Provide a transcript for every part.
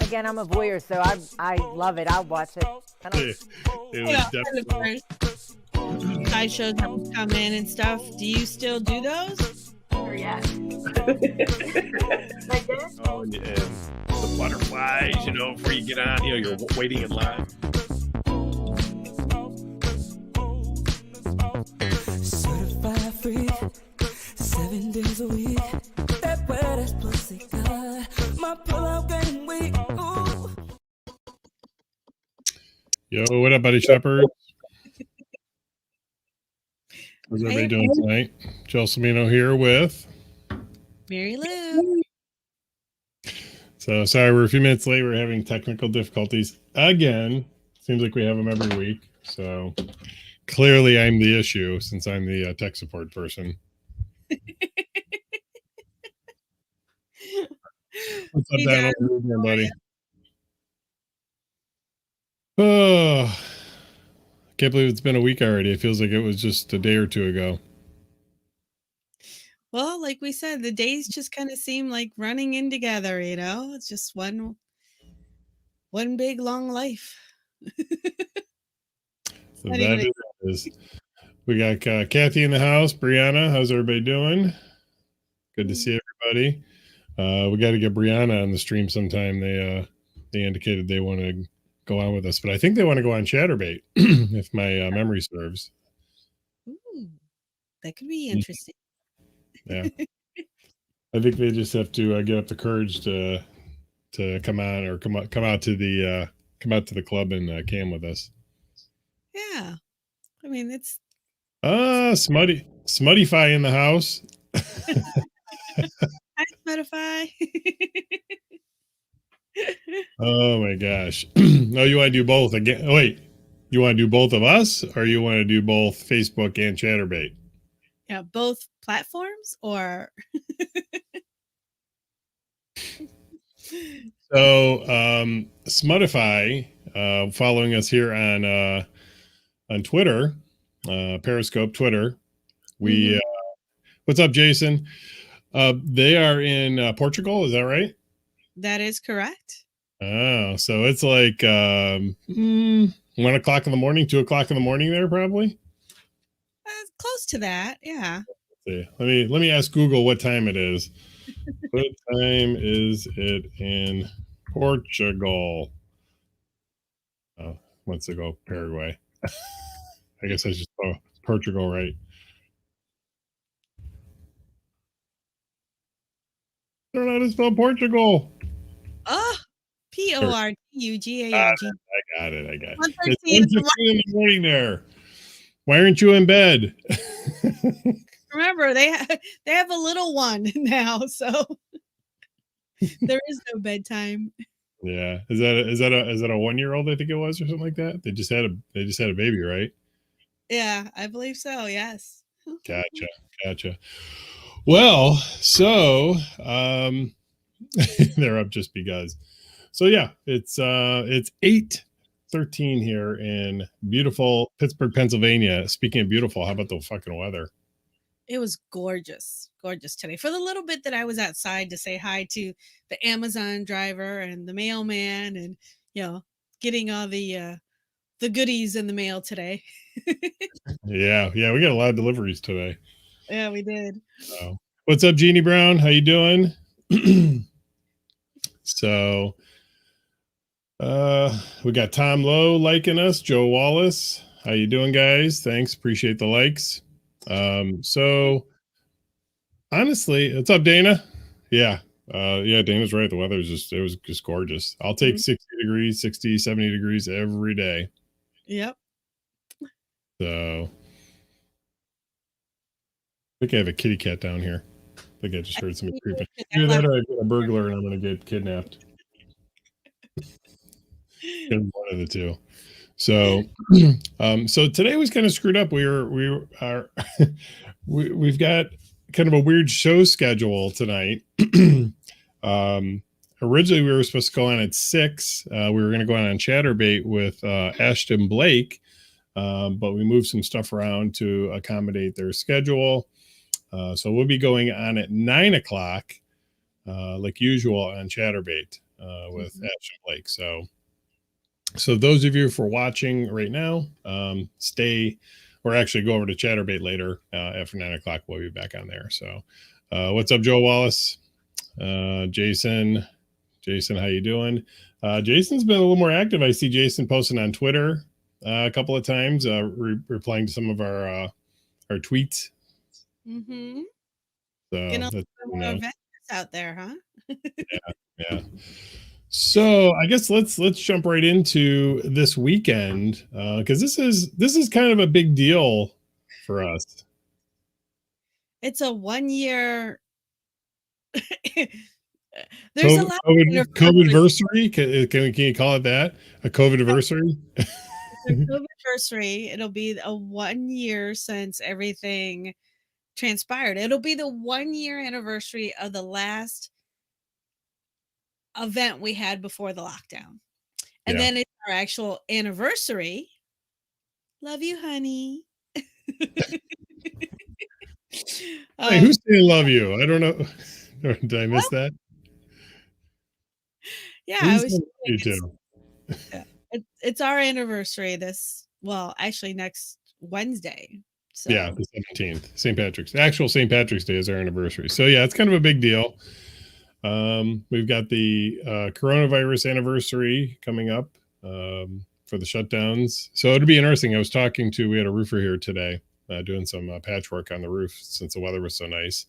Again, I'm a voyeur, so I love it. I'll watch it. It was definitely. Side shows that would come in and stuff. Do you still do those? Or yeah. Oh, yeah. The butterflies, before you get on, you're waiting in line. Certified free, 7 days a week. That wet ass pussy got my pull-out game weak. Ooh. Yo, what up, buddy Shepherd? How's everybody doing tonight? Joel Semino here with Marilu. So sorry, we're a few minutes late. We're having technical difficulties again. Seems like we have them every week. So clearly I'm the issue since I'm the tech support person. What's up, Dan? Buddy? Oh, can't believe it's been a week already. It feels like it was just a day or two ago. Well, like we said, the days just kind of seem like running in together, It's just one big long life. So that is. We got Kathy in the house. Brianna, how's everybody doing? Good to see everybody. We got to get Brianna on the stream sometime. They indicated they want to go on with us, but I think they want to go on Chatterbait if my memory serves. Ooh, that could be interesting. Yeah, I think they just have to get up the courage to come on or come out to the club and cam with us. Yeah, I mean it's Smuttify in the house. Hi, Smuttify. Oh my gosh! No, you want to do both again? Oh, wait, you want to do both of us, or you want to do both Facebook and Chatterbait? Yeah, both platforms, or So Smuttify, following us here on Twitter, Periscope Twitter. We what's up, Jason? They are in Portugal, is that right? That is correct. Oh, so it's like 1 o'clock in the morning, 2 o'clock in the morning there, probably. Close to that, yeah. Let's see. Let me ask Google what time it is. What time is it in Portugal? Oh, wants to go Paraguay. I guess I should spell Portugal right. I don't know how to spell Portugal. Oh, Portugal. I got it. It's 1:15 in the morning there. Why aren't you in bed? Remember, they have a little one now, so there is no bedtime. Yeah, is that a 1-year-old? I think it was, or something like that. They just had a baby, right? Yeah, I believe so. Yes. Gotcha. Well, so they're up just because. So yeah, it's 8:13 here in beautiful Pittsburgh, Pennsylvania. Speaking of beautiful, how about the fucking weather? It was gorgeous today. For the little bit that I was outside to say hi to the Amazon driver and the mailman, and getting all the goodies in the mail today. Yeah, we got a lot of deliveries today. Yeah, we did. What's up, Jeannie Brown? How you doing? So we got Tom Lowe liking us, Joe Wallace. How you doing, guys? Thanks, appreciate the likes. So honestly, what's up, Dana? Yeah, Dana's right. The weather was just gorgeous. I'll take 60 degrees, 60, 70 degrees every day. Yep. So I think I have a kitty cat down here. I think I just heard somebody creeping. Either that or I get a burglar and I'm going to get kidnapped. One of the two. So, so today was kind of screwed up. We've got kind of a weird show schedule tonight. Originally we were supposed to go on at 6. We were going to go on Chatterbait with Ashton Blake, but we moved some stuff around to accommodate their schedule. So we'll be going on at 9 o'clock like usual on Chatterbait with Ashton Blake. So those of you for watching right now, stay or actually go over to Chatterbait later after 9 o'clock. We'll be back on there. So what's up, Joe Wallace? Jason, how you doing? Jason's been a little more active. I see Jason posting on Twitter a couple of times, replying to some of our tweets. Mm-hmm. So That's, more adventures out there, huh? Yeah. So I guess let's jump right into this weekend because this is kind of a big deal for us. It's a 1 year. There's a lot of COVID-versary. Can you call it that? A COVID-versary? COVID-versary. It'll be a 1 year since everything transpired. It'll be the 1 year anniversary of the last event we had before the lockdown. And then it's our actual anniversary. Love you, honey. Hey, who's saying love you? I don't know. Did I miss that? Yeah, I was you too. It's our anniversary actually next Wednesday. So. Yeah, the 17th. St. Patrick's Day is our anniversary. So yeah, it's kind of a big deal. We've got the coronavirus anniversary coming up for the shutdowns. So it'll be interesting. We had a roofer here today doing some patchwork on the roof since the weather was so nice.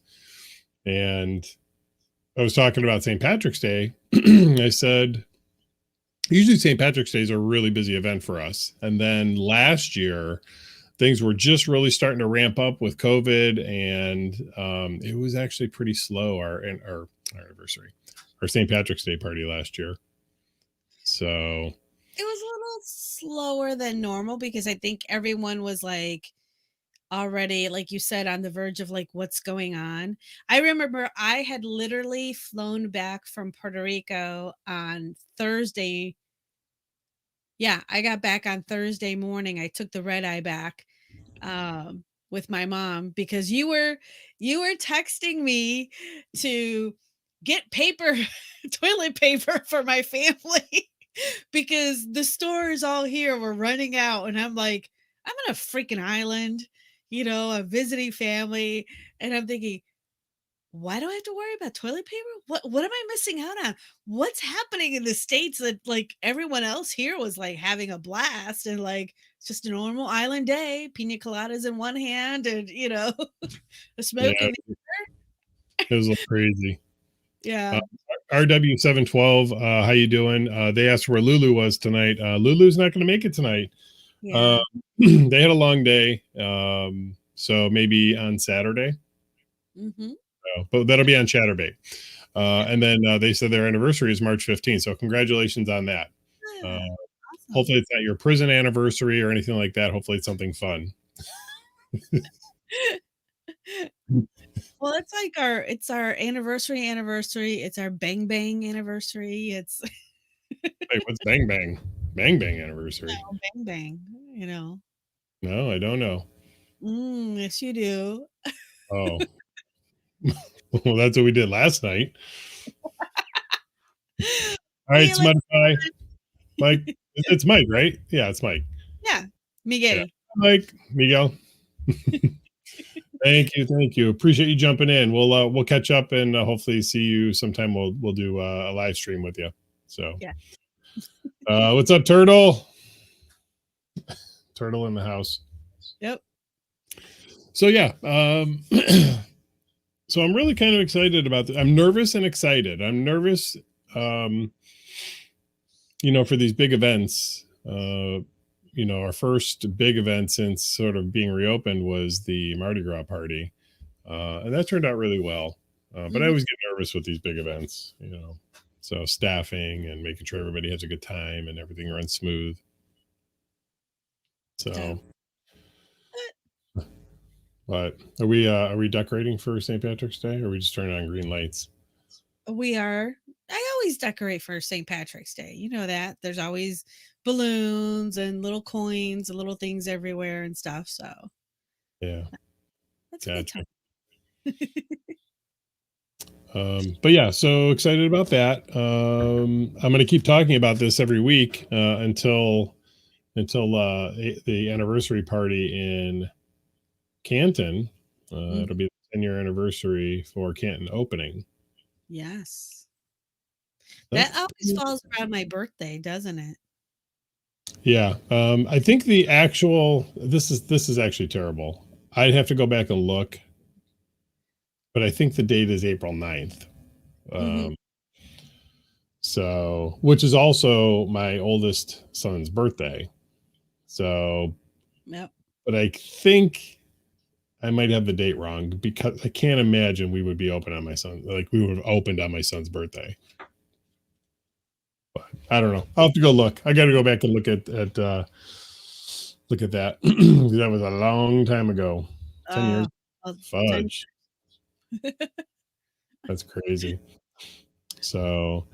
And I was talking about St. Patrick's Day. I said, usually St. Patrick's Day is a really busy event for us. And then last year, things were just really starting to ramp up with COVID, and it was actually pretty slow, our anniversary, our St. Patrick's Day party last year. So it was a little slower than normal because I think everyone was like already, like you said, on the verge of like what's going on. I remember I had literally flown back from Puerto Rico on Thursday. Yeah, I got back on Thursday morning. I took the red eye back with my mom because you were texting me to get toilet paper for my family because the stores all here were running out, and I'm like, I'm on a freaking island, I'm visiting family, and I'm thinking, why do I have to worry about toilet paper? What am I missing out on? What's happening in the States that like everyone else here was like having a blast and like it's just a normal island day, pina coladas in one hand and a smoke in the other. It was a little crazy. Yeah. RW712, how you doing? They asked where Lulu was tonight. Lulu's not going to make it tonight. Yeah. They had a long day. So maybe on Saturday. Mm-hmm. But that'll be on Chatterbait. And then they said their anniversary is March 15th. So congratulations on that. Awesome. Hopefully it's not your prison anniversary or anything like that. Hopefully it's something fun. Well, it's like it's our anniversary. It's our bang bang anniversary. It's Wait, what's bang bang? Bang bang anniversary. No, bang bang, No, I don't know. Yes, you do. Oh. Well, that's what we did last night. All right, Smudify. Mike, it's Mike, right? Yeah, it's Mike. Yeah, Miguel. Yeah. Miguel. Thank you. Appreciate you jumping in. We'll catch up and hopefully see you sometime. We'll do a live stream with you. So yeah. What's up, Turtle? Turtle in the house. Yep. So yeah, so I'm really kind of excited about this. I'm nervous and excited. I'm nervous, for these big events. Our first big event since sort of being reopened was the Mardi Gras party. And that turned out really well. But I always get nervous with these big events, so staffing and making sure everybody has a good time and everything runs smooth. So, but are we decorating for St. Patrick's Day, or are we just turning on green lights? We are. I always decorate for St. Patrick's Day. You know that. There's always balloons and little coins and little things everywhere and stuff. So yeah, that's a good time. But yeah, so excited about that. I'm going to keep talking about this every week until the anniversary party in Canton. It'll be the 10-year anniversary for Canton opening. Yes. That's That always falls around my birthday, doesn't it? Yeah. I think the actual this is actually terrible. I'd have to go back and look, but I think the date is April 9th. Mhm. So, which is also my oldest son's birthday. So, Yep. but I think I might have the date wrong because I can't imagine we would be open on my son, like we would have opened on my son's birthday. But I don't know. I'll have to go look. I got to go back and look at that. That was a long time ago. 10 years. Well, 10 Fudge. That's crazy. So,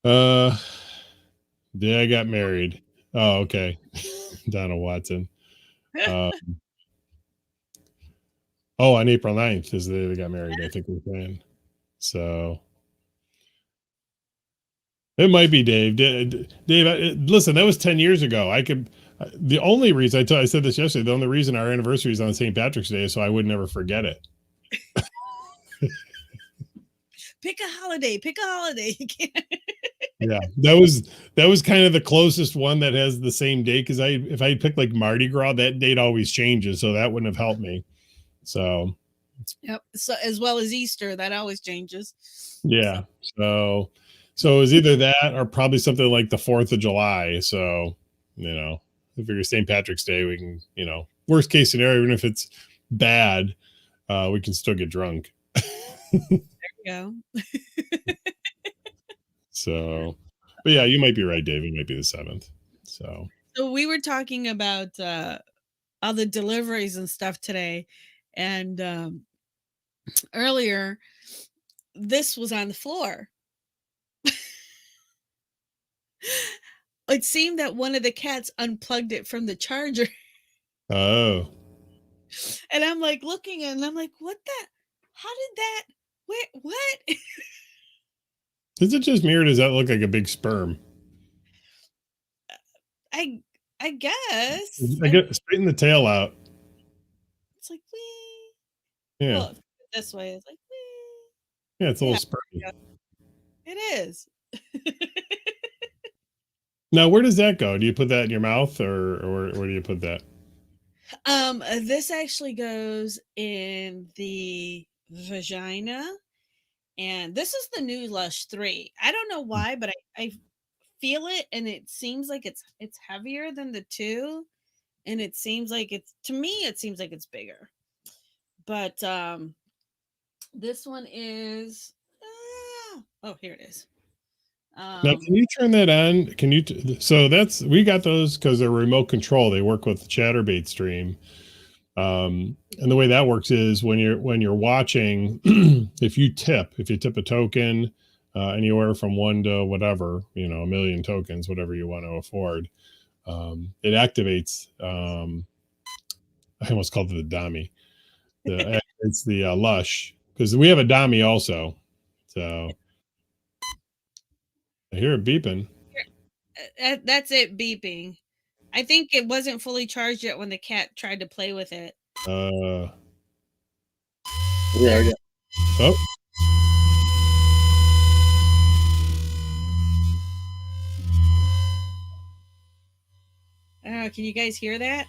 yeah, I got married. Oh, okay. Donna Watson. Um, on April 9th is the day they got married, I think we're saying. So it might be Dave. Dave, listen, that was 10 years ago. The only reason I said this yesterday, the only reason our anniversary is on St. Patrick's Day is so I would never forget it. Pick a holiday. Pick a holiday. You can't. Yeah, that was kind of the closest one that has the same date because if I picked like Mardi Gras, that date always changes, so that wouldn't have helped me. So Yep. So as well as Easter, that always changes. yeah, so it was either that or probably something like the 4th of July. So I figure St. Patrick's Day, we can worst case scenario, even if it's bad, we can still get drunk. There you go. So, but yeah, you might be right, Dave. It might be the 7th. So we were talking about all the deliveries and stuff today, and earlier this was on the floor. It seemed that one of the cats unplugged it from the charger, oh, and I'm like looking and I'm like, what the? How did that? What? is it just me or does that look like a big sperm? I guess. I get straighten the tail out. It's like wee. Yeah, Well, this way it's like wee. yeah, it's a Yeah, little spermy. it is. Now, where does that go? Do you put that in your mouth, or where do you put that? This actually goes in the vagina, and this is the new Lush 3. I don't know why, but I feel it, and it seems like it's heavier than the 2, and it seems like it seems like it's bigger. But this one is here it is. Now, can you turn that on? Can you? So we got those because they're remote control. They work with the Chatterbait stream, and the way that works is when you're watching, if you tip a token, anywhere from 1 to whatever, a million tokens, whatever you want to afford, it activates. I almost called it the Dami. It's the Lush because we have a Dami also. So I hear it beeping. That's it beeping. I think it wasn't fully charged yet when the cat tried to play with it. Yeah. Oh. Can you guys hear that?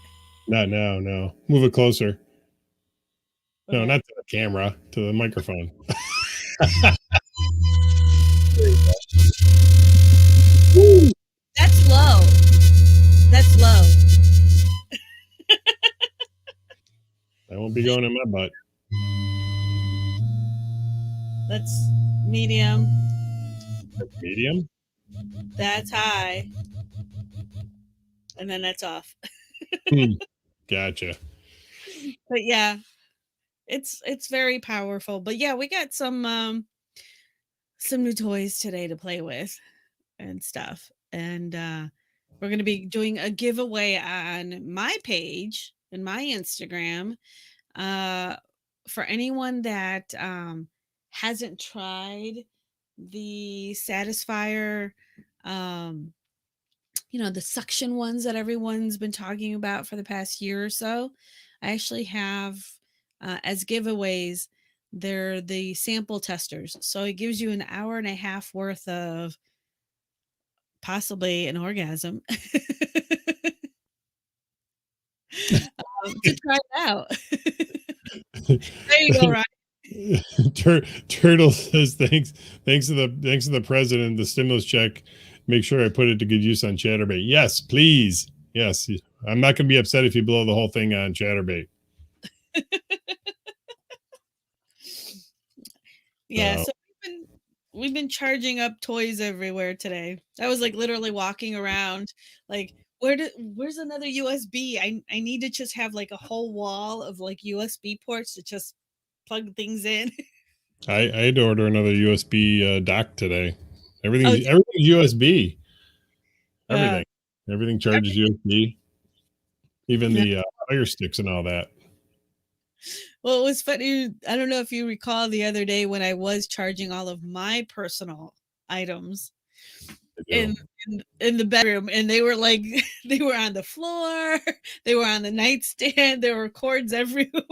No. Move it closer. No, Okay. not to the camera, to the microphone. That's low. That's low. That won't be going in my butt. That's medium. Medium? That's high. And then that's off. Gotcha. But yeah, it's very powerful. But yeah, we got some new toys today to play with and stuff. And we're going to be doing a giveaway on my page and my Instagram for anyone that hasn't tried the Satisfier, um, the suction ones that everyone's been talking about for the past year or so, I actually have as giveaways. They're the sample testers. So it gives you an hour and a half worth of possibly an orgasm to try it out. There you go, Ryan. Turtle says thanks to the president, the stimulus check. Make sure I put it to good use on Chatterbait. Yes, please. Yes, I'm not going to be upset if you blow the whole thing on Chatterbait. Yeah, so we've been charging up toys everywhere today. I was like literally walking around like where's another USB? I need to just have like a whole wall of like USB ports to just plug things in. I had to order another USB dock today. Oh, Everything's USB. yeah. Everything charges USB. Even the fire sticks and all that. Well, it was funny. I don't know if you recall the other day when I was charging all of my personal items in the bedroom, and they were like they were on the floor, they were on the nightstand, there were cords everywhere.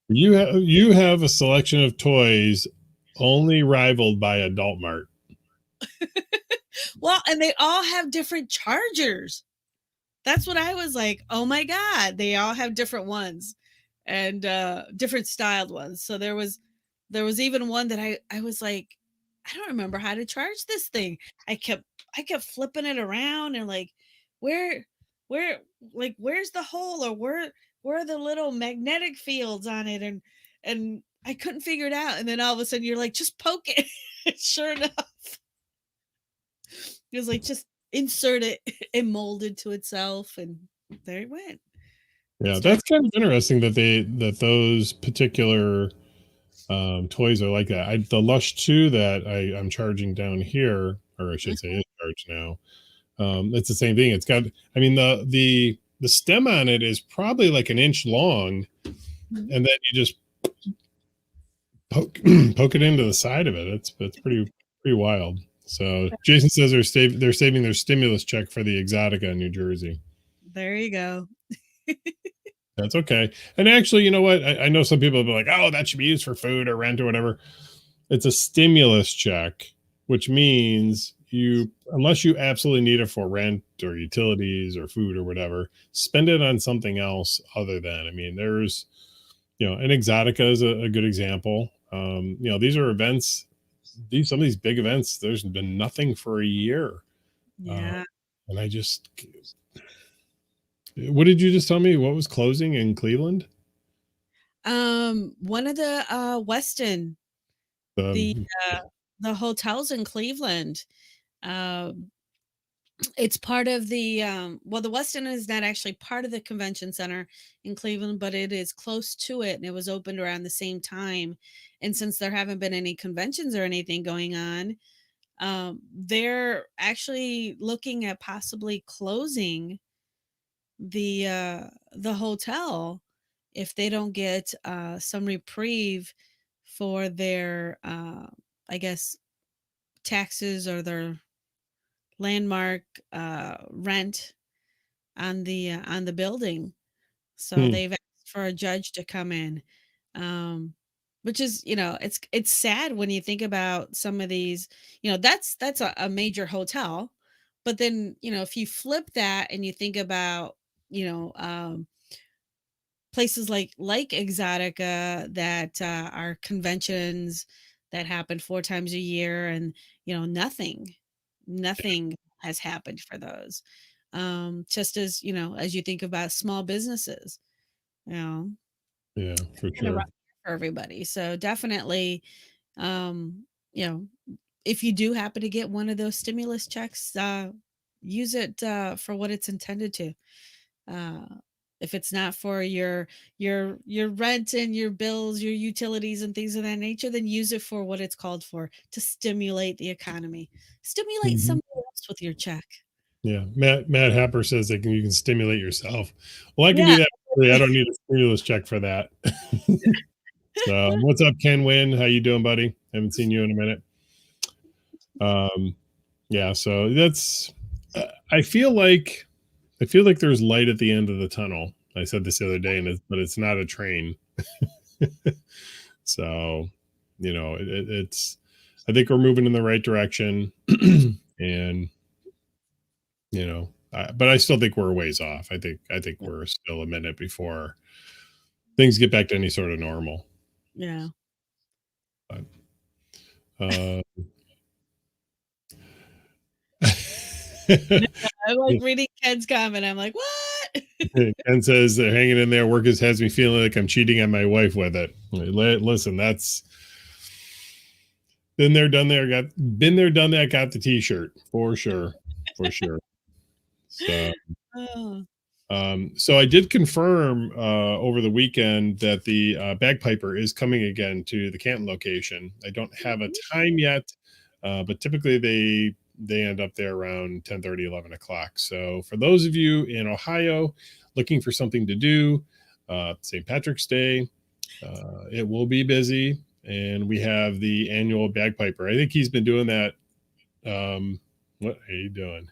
You have a selection of toys only rivaled by Adult Mart. Well, and they all have different chargers. That's what I was like, oh my God, they all have different ones and different styled ones. So there was even one that I was like, I don't remember how to charge this thing. I kept flipping it around and like, where like where's the hole, or where are the little magnetic fields on it, and I couldn't figure it out. And then all of a sudden you're like, just poke it. Sure enough, it was like, just insert it. It molded to itself, and there it went. Yeah, that's kind of interesting that those particular toys are like that. The Lush 2 that I'm charging down here, or I should say is charged now. It's the same thing. It's got, I mean, the stem on it is probably like an inch long, and then you just poke it into the side of it. It's pretty wild. So Jason says they're saving their stimulus check for the Exotica in New Jersey. There you go. That's okay. And actually, you know what? I know some people will be like, oh, that should be used for food or rent or whatever. It's a stimulus check, which means unless you absolutely need it for rent or utilities or food or whatever, spend it on something else other than, I mean, there's, an Exotica is a good example. These are events, some of these big events, there's been nothing for a year. Yeah. And what did you just tell me? What was closing in Cleveland? One of the Westin, the hotels in Cleveland. It's part of the the Westin is not actually part of the convention center in Cleveland, but it is close to it, and it was opened around the same time. And since there haven't been any conventions or anything going on, they're actually looking at possibly closing the hotel if they don't get some reprieve for their I guess taxes or their landmark rent on the building. So they've asked for a judge to come in, which is, it's sad when you think about some of these, that's a major hotel. But then, if you flip that and you think about, places like Exotica that are conventions that happen 4 times a year, and nothing has happened for those. Just as as you think about small businesses, yeah, for sure, for everybody. So definitely, if you do happen to get one of those stimulus checks, use it for what it's intended to. If it's not for your rent and your bills, your utilities and things of that nature, then use it for what it's called for, to stimulate the economy. Stimulate somebody else with your check. Yeah. Matt Happer says you can stimulate yourself. Well, I can do that. I don't need a stimulus check for that. So what's up, Ken Wynn? How you doing, buddy? Haven't seen you in a minute. Yeah, so that's I feel like there's light at the end of the tunnel. I said this the other day, but it's not a train. So, it's I think we're moving in the right direction. And but I still think we're a ways off. I think we're still a minute before things get back to any sort of normal. Yeah. But, I like reading Ken's comment. I'm like, what? Ken says they're hanging in there. Work has me feeling like I'm cheating on my wife with it. Listen, that's been there, done there. Been there, done that. Got the T-shirt for sure. So, so I did confirm over the weekend that the bagpiper is coming again to the Canton location. I don't have a time yet, but typically they end up there around 10:30, 11 o'clock. So for those of you in Ohio looking for something to do, St. Patrick's Day, it will be busy. And we have the annual bagpiper. I think he's been doing that. What are you doing?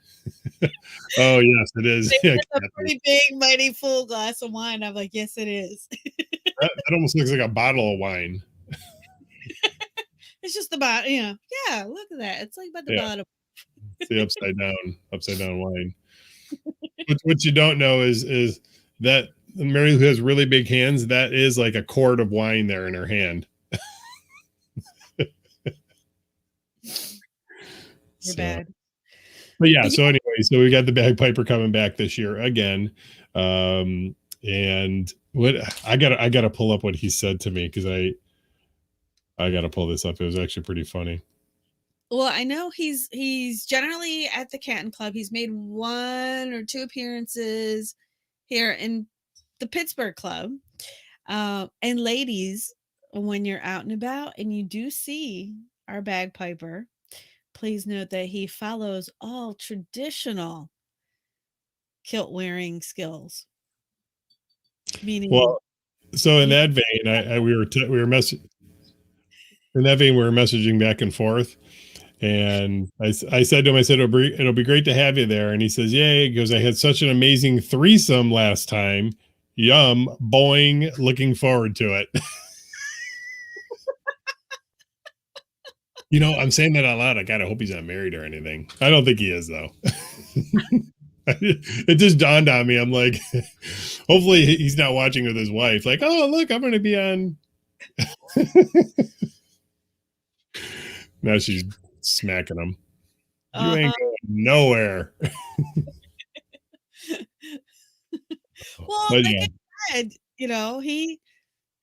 Oh, yes, it is. It's a pretty big, mighty full glass of wine. I'm like, yes, it is. that almost looks like a bottle of wine. It's just about, yeah, look at that. It's like about the bottom. It's the upside down wine. What you don't know is that Marilu, who has really big hands, that is like a quart of wine there in her hand. You're bad. But yeah, so anyway, so we got the bagpiper coming back this year again. And what I gotta pull up what he said to me, because I gotta pull this up. It was actually pretty funny. Well, I know he's generally at the Canton Club. He's made 1 or 2 appearances here in the Pittsburgh Club. And ladies, when you're out and about and you do see our bagpiper, please note that he follows all traditional kilt wearing skills. Meaning, well, so in that vein, we were messaging back and forth, and I said to him, I said it'll be great to have you there, and he says, "Yay!" He goes, "I had such an amazing threesome last time. Yum, boing. Looking forward to it." I'm saying that out loud. I hope he's not married or anything. I don't think he is, though. It just dawned on me. I'm like, hopefully he's not watching with his wife. Like, oh, look, I'm going to be on. Now she's smacking him. You ain't going nowhere. Well, but like I said,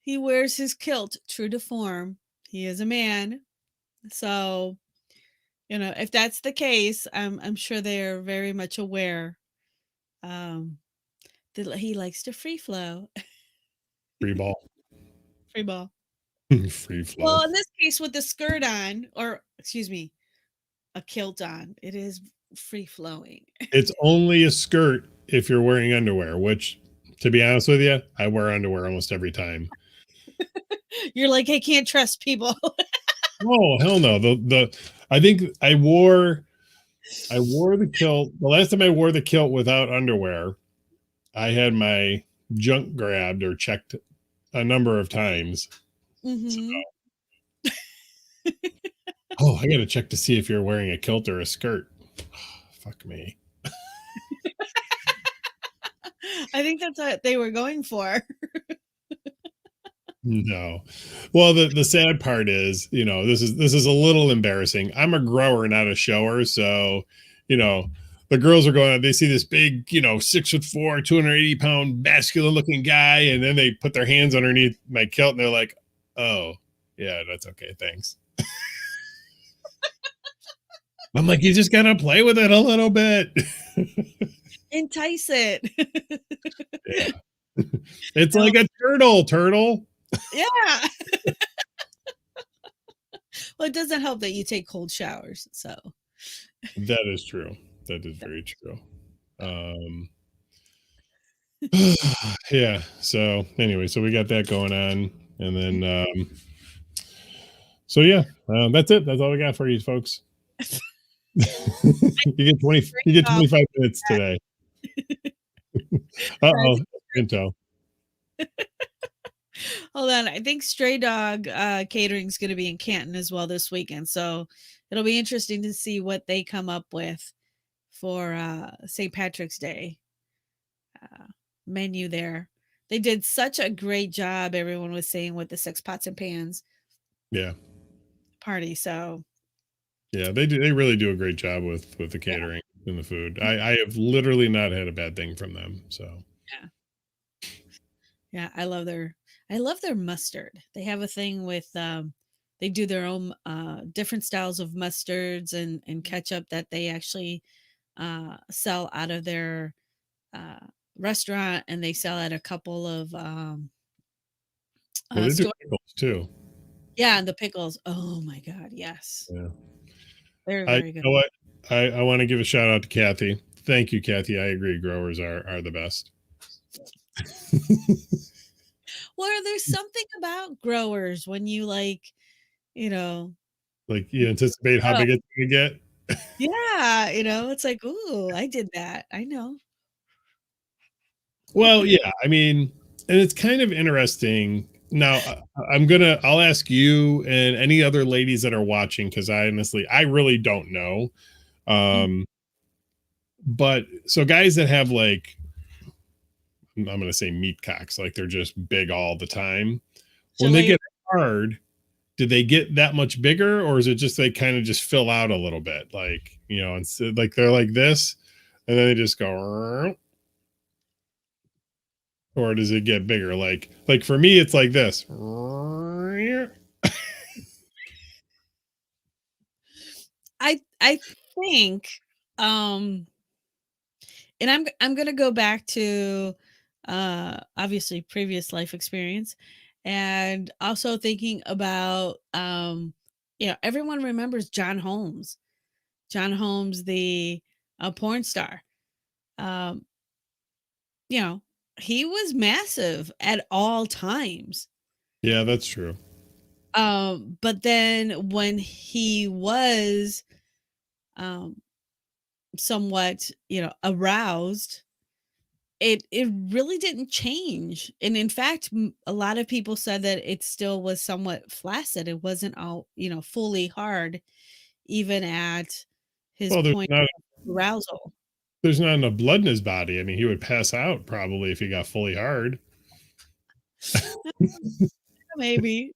he wears his kilt true to form. He is a man. So, if that's the case, I'm sure they're very much aware that he likes to free flow. Free ball. Free flow. Well, in this case, with the skirt on, or excuse me, a kilt on, it is free flowing. It's only a skirt if you're wearing underwear, which, to be honest with you, I wear underwear almost every time. You're like, I can't trust people. Oh, hell no. I think I wore the kilt. The last time I wore the kilt without underwear, I had my junk grabbed or checked a number of times. Mm-hmm. So, oh, I got to check to see if you're wearing a kilt or a skirt. Oh, fuck me. I think that's what they were going for. No. Well, the sad part is, this is a little embarrassing. I'm a grower, not a shower. So, the girls are going, they see this big, 6'4", 280-pound masculine looking guy. And then they put their hands underneath my kilt and they're like, oh yeah, that's okay. Thanks. I'm like, you just got to play with it a little bit. Entice it. Yeah. It's like a turtle. Yeah. Well, it doesn't help that you take cold showers. So that is true. That is very true. Yeah. So anyway, so we got that going on. And then, so yeah, that's it. That's all we got for you folks. You get 25 minutes today. Uh-oh. Pinto. Hold on. I think Stray Dog Catering is going to be in Canton as well this weekend. So it'll be interesting to see what they come up with for St. Patrick's Day menu there. They did such a great job, everyone was saying, with the 6 pots and pans Yeah. party. So yeah, they do. They really do a great job with the catering and the food. I have literally not had a bad thing from them. So yeah, I love their mustard. They have a thing with they do their own different styles of mustards and ketchup that they actually sell out of their restaurant, and they sell at a couple of well, they do stores. pickles too. Yeah, and the pickles. Oh my god, yes. Yeah. They're very good. You know what? I want to give a shout out to Kathy. Thank you, Kathy. I agree. Growers are the best. Well, there's something about growers when you like, like you anticipate how big it's gonna get. Yeah, it's like, ooh, I did that. I know. Well, yeah, I mean, and it's kind of interesting. Now, I'll ask you and any other ladies that are watching, because I really don't know. But so guys that have like, I'm going to say meat cocks, like they're just big all the time. When they get hard, do they get that much bigger, or is it just they kind of just fill out a little bit? Like, instead, like they're like this, and then they just go, or does it get bigger? Like for me, it's like this. I think, and I'm gonna go back to obviously previous life experience, and also thinking about everyone remembers John Holmes, the porn star. He was massive at all times. Yeah, that's true. But then when he was somewhat, aroused, it really didn't change. And in fact, a lot of people said that it still was somewhat flaccid. It wasn't all, fully hard, even at his point of arousal. There's not enough blood in his body. I mean, he would pass out probably if he got fully hard. Maybe,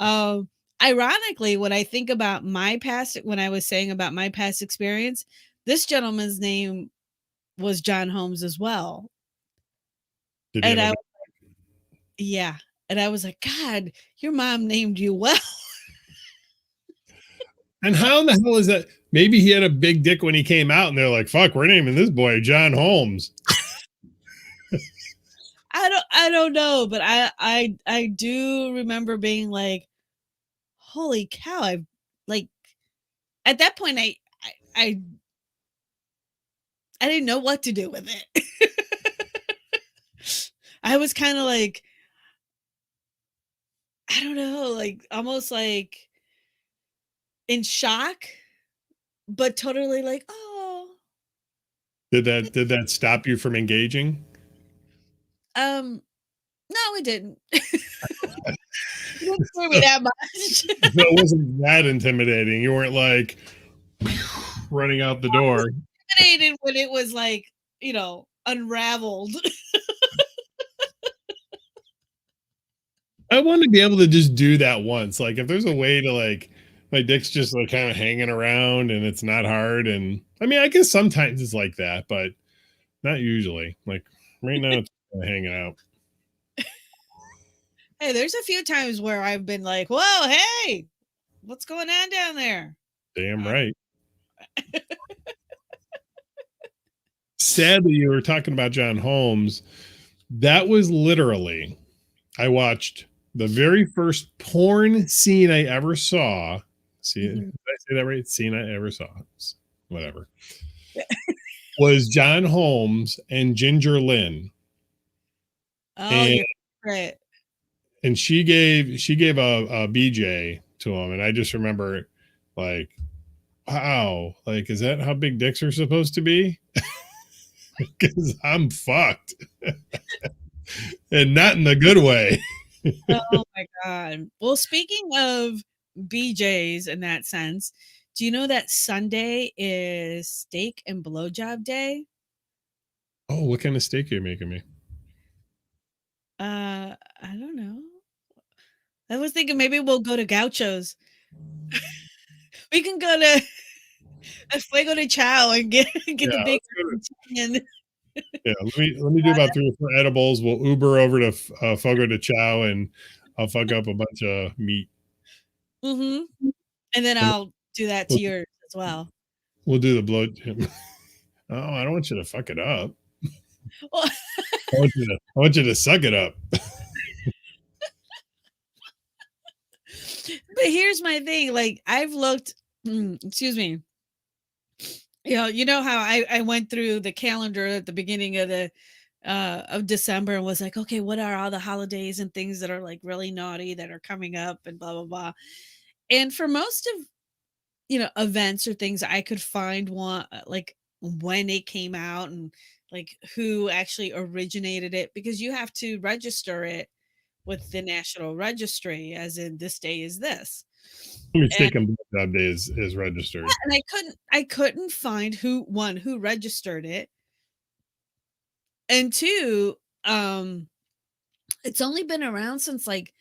ironically, when I think about when I was saying about my past experience, this gentleman's name was John Holmes as well. And I was like, God, your mom named you well. And how in the hell is that? Maybe he had a big dick when he came out, and they're like, "Fuck, we're naming this boy John Holmes." I don't know, but I do remember being like, holy cow, I like at that point I didn't know what to do with it. I was kind of like, I don't know, like almost like in shock, but totally like, oh. Did that stop you from engaging? No, it didn't. It didn't scare me that much. No, it wasn't that intimidating. You weren't like running out the door. Intimidated when it was like, unraveled. I want to be able to just do that once. Like if there's a way to like my dick's just like kind of hanging around and it's not hard. And I mean, I guess sometimes it's like that, but not usually. Like right now it's kind of hanging out. Hey, there's a few times where I've been like, whoa, hey, what's going on down there? Damn right. Sadly, you were talking about John Holmes. That was literally, I watched the very first porn scene I ever saw. See, did I say that right? Scene I ever saw. Whatever. Was John Holmes and Ginger Lynn. Oh, you're right. and she gave a BJ to him, and I just remember like, wow, like is that how big dicks are supposed to be? Because I'm fucked, and not in the good way. Oh my god. Well, speaking of BJ's in that sense, do you know that Sunday is steak and blowjob day? Oh, what kind of steak are you making me? I don't know. I was thinking maybe we'll go to Gaucho's. We can go to a Fuego de Chow and get Yeah, the big let's go and yeah. Let me do about 3 or 4 edibles. We'll Uber over to Fogo de Chao, and I'll fuck up a bunch of meat. and then And I'll do that to we'll, yours as well. we'll do the blow. Oh, I don't want you to fuck it up. Well, I want you to suck it up. but here's my thing. Like I've looked, excuse me. You know how I went through the calendar at the beginning of the of December and was like, okay, what are all the holidays and things that are like really naughty that are coming up and blah blah blah. And for most of events or things, I could find one like when it came out and like who actually originated it because you have to register it with the National Registry, as in this day is this. Steak and blowjob day is registered. And I couldn't find who registered it. And two, it's only been around since like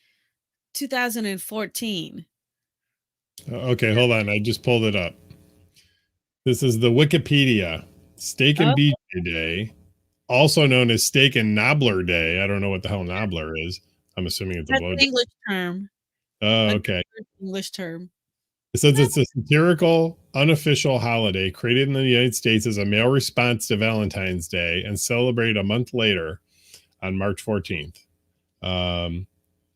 2014. Okay, hold on. I just pulled it up. This is the Wikipedia. Steak and BJ Day, also known as Steak and Nobbler Day. I don't know what the hell Nobbler is. I'm assuming it's a That's an blowjob. English term. Oh, okay. English term. It says it's a satirical, unofficial holiday created in the United States as a male response to Valentine's Day and celebrated a month later on March 14th. On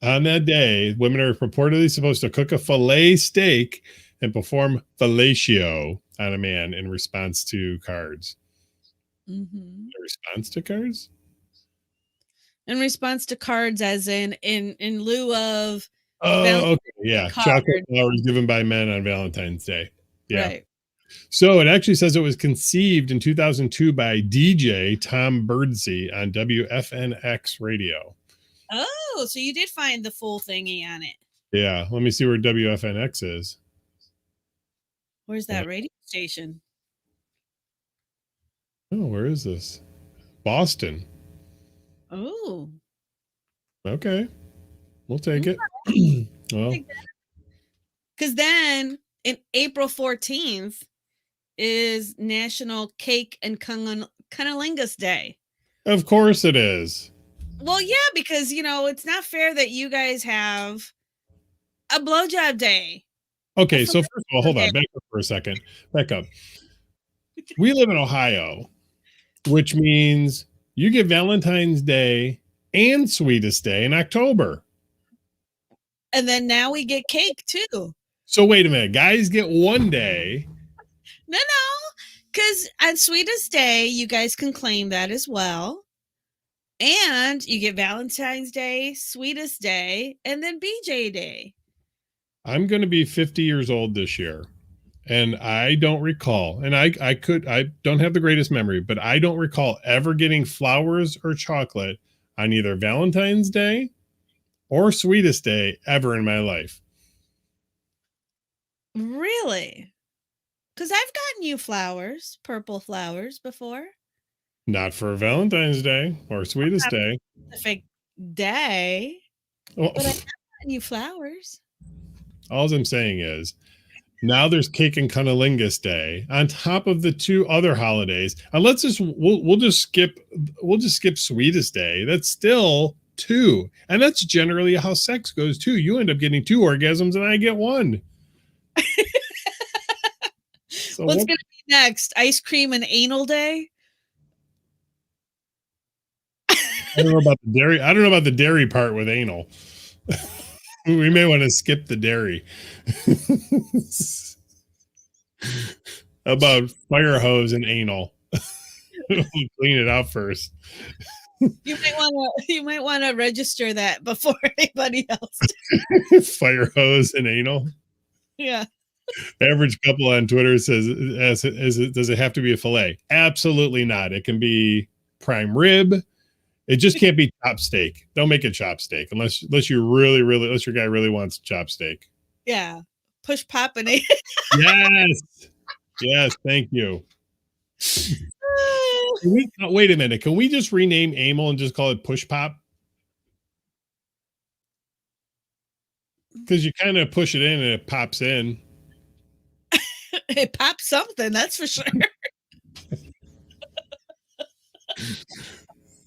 that day, women are purportedly supposed to cook a filet steak and perform fellatio on a man in response to cards. In response to cards? In response to cards, as in lieu of. Oh, okay. Yeah. Card. Chocolate flowers given by men on Valentine's Day. Yeah. Right. So it actually says it was conceived in 2002 by DJ Tom Birdsey on WFNX radio. Oh, so you did find the full thingy on it. Yeah. Let me see where WFNX is. Where's that radio station? Oh, where is this? Boston. Oh. Okay. We'll take it. Well, because then in April 14th is National Cake and Cunnilingus Day. Of course it is. Well, yeah, because it's not fair that you guys have a blowjob day. Okay, so first of all, hold on, back up for a second. Back up. We live in Ohio, which means you get Valentine's Day and Sweetest Day in October. And then now we get cake too. So wait a minute, guys get one day. No, because on Sweetest Day, you guys can claim that as well. And you get Valentine's Day, Sweetest Day, and then BJ Day. I'm going to be 50 years old this year. And I don't recall, and I don't have the greatest memory, but I don't recall ever getting flowers or chocolate on either Valentine's Day or Sweetest Day ever in my life. Really? Because I've gotten you flowers, purple flowers before. Not for Valentine's Day or Sweetest Day. Specific day. Well, but I've gotten you flowers. All I'm saying is now there's Cake and Cunnilingus Day on top of the 2 other holidays. And we'll just skip Sweetest Day. That's still 2. And that's generally how sex goes too. You end up getting 2 orgasms and I get 1. So What's going to be next? Ice cream and anal day? I don't know about the dairy. I don't know about the dairy part with anal. We may want to skip the dairy. How about fire hose and anal? Clean it out first. You might want to register that before anybody else. Fire hose and anal. Yeah. Average couple on Twitter says, does it have to be a fillet? Absolutely not. It can be prime rib. It just can't be chop steak. Don't make it chop steak unless you really, unless your guy really wants chop steak. Yeah. Push pop and Yes. Yes. Thank you. Wait a minute. Can we just rename anal and just call it push pop? Because you kind of push it in and it pops in. It pops something, that's for sure.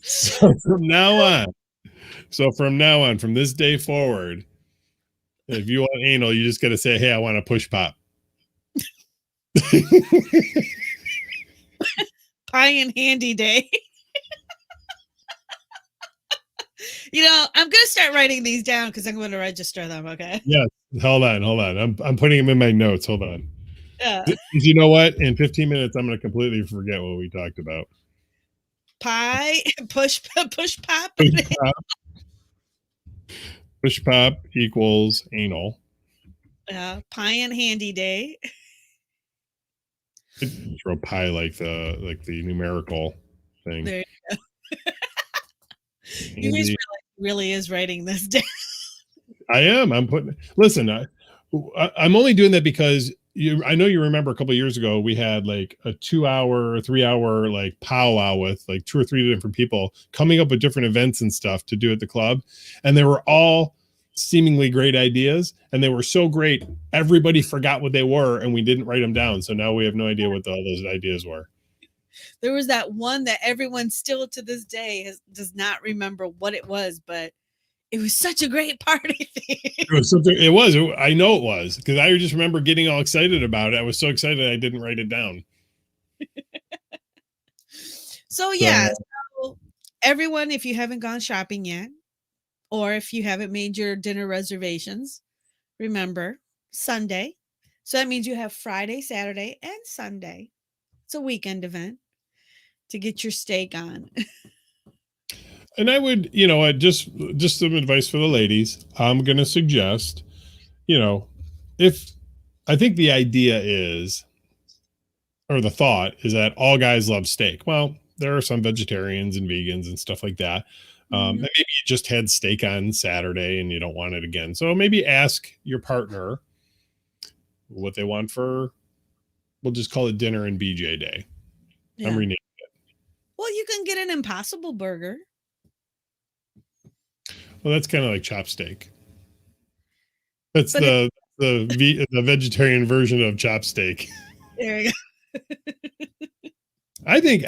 So from now on, from this day forward, if you want anal, you just got to say, "Hey, I want a push pop." Pie and handy day. I'm going to start writing these down because I'm going to register them. Okay. Yes. Hold on. I'm putting them in my notes. Hold on. Yeah. You know what? In 15 minutes, I'm going to completely forget what we talked about. Pie, push pop. Push pop. Push pop equals anal. Pie and handy day. Throw pie like the numerical thing. There you go. You guys really is writing this down. I am. Listen, I'm only doing that because I know you remember a couple of years ago we had like a 2-hour, 3-hour like powwow with like 2 or 3 different people coming up with different events and stuff to do at the club, and they were all seemingly great ideas, and they were so great everybody forgot what they were, and we didn't write them down. So now we have no idea what all those ideas were. There was that one that everyone still to this day does not remember what it was, but it was such a great party thing. It was. I know it was because I just remember getting all excited about it. I was so excited I didn't write it down. So everyone, if you haven't gone shopping yet, or if you haven't made your dinner reservations, remember Sunday. So that means you have Friday, Saturday, and Sunday. It's a weekend event to get your steak on. And I would, just some advice for the ladies. I'm going to suggest, if I think the idea is, or the thought is that all guys love steak. Well, there are some vegetarians and vegans and stuff like that. And maybe you just had steak on Saturday and you don't want it again. So maybe ask your partner what they want for, we'll just call it dinner and BJ day. Yeah. I'm renaming it. Well, you can get an Impossible Burger. Well, that's kind of like chopsteak. That's the vegetarian version of chopsteak. There you go. I think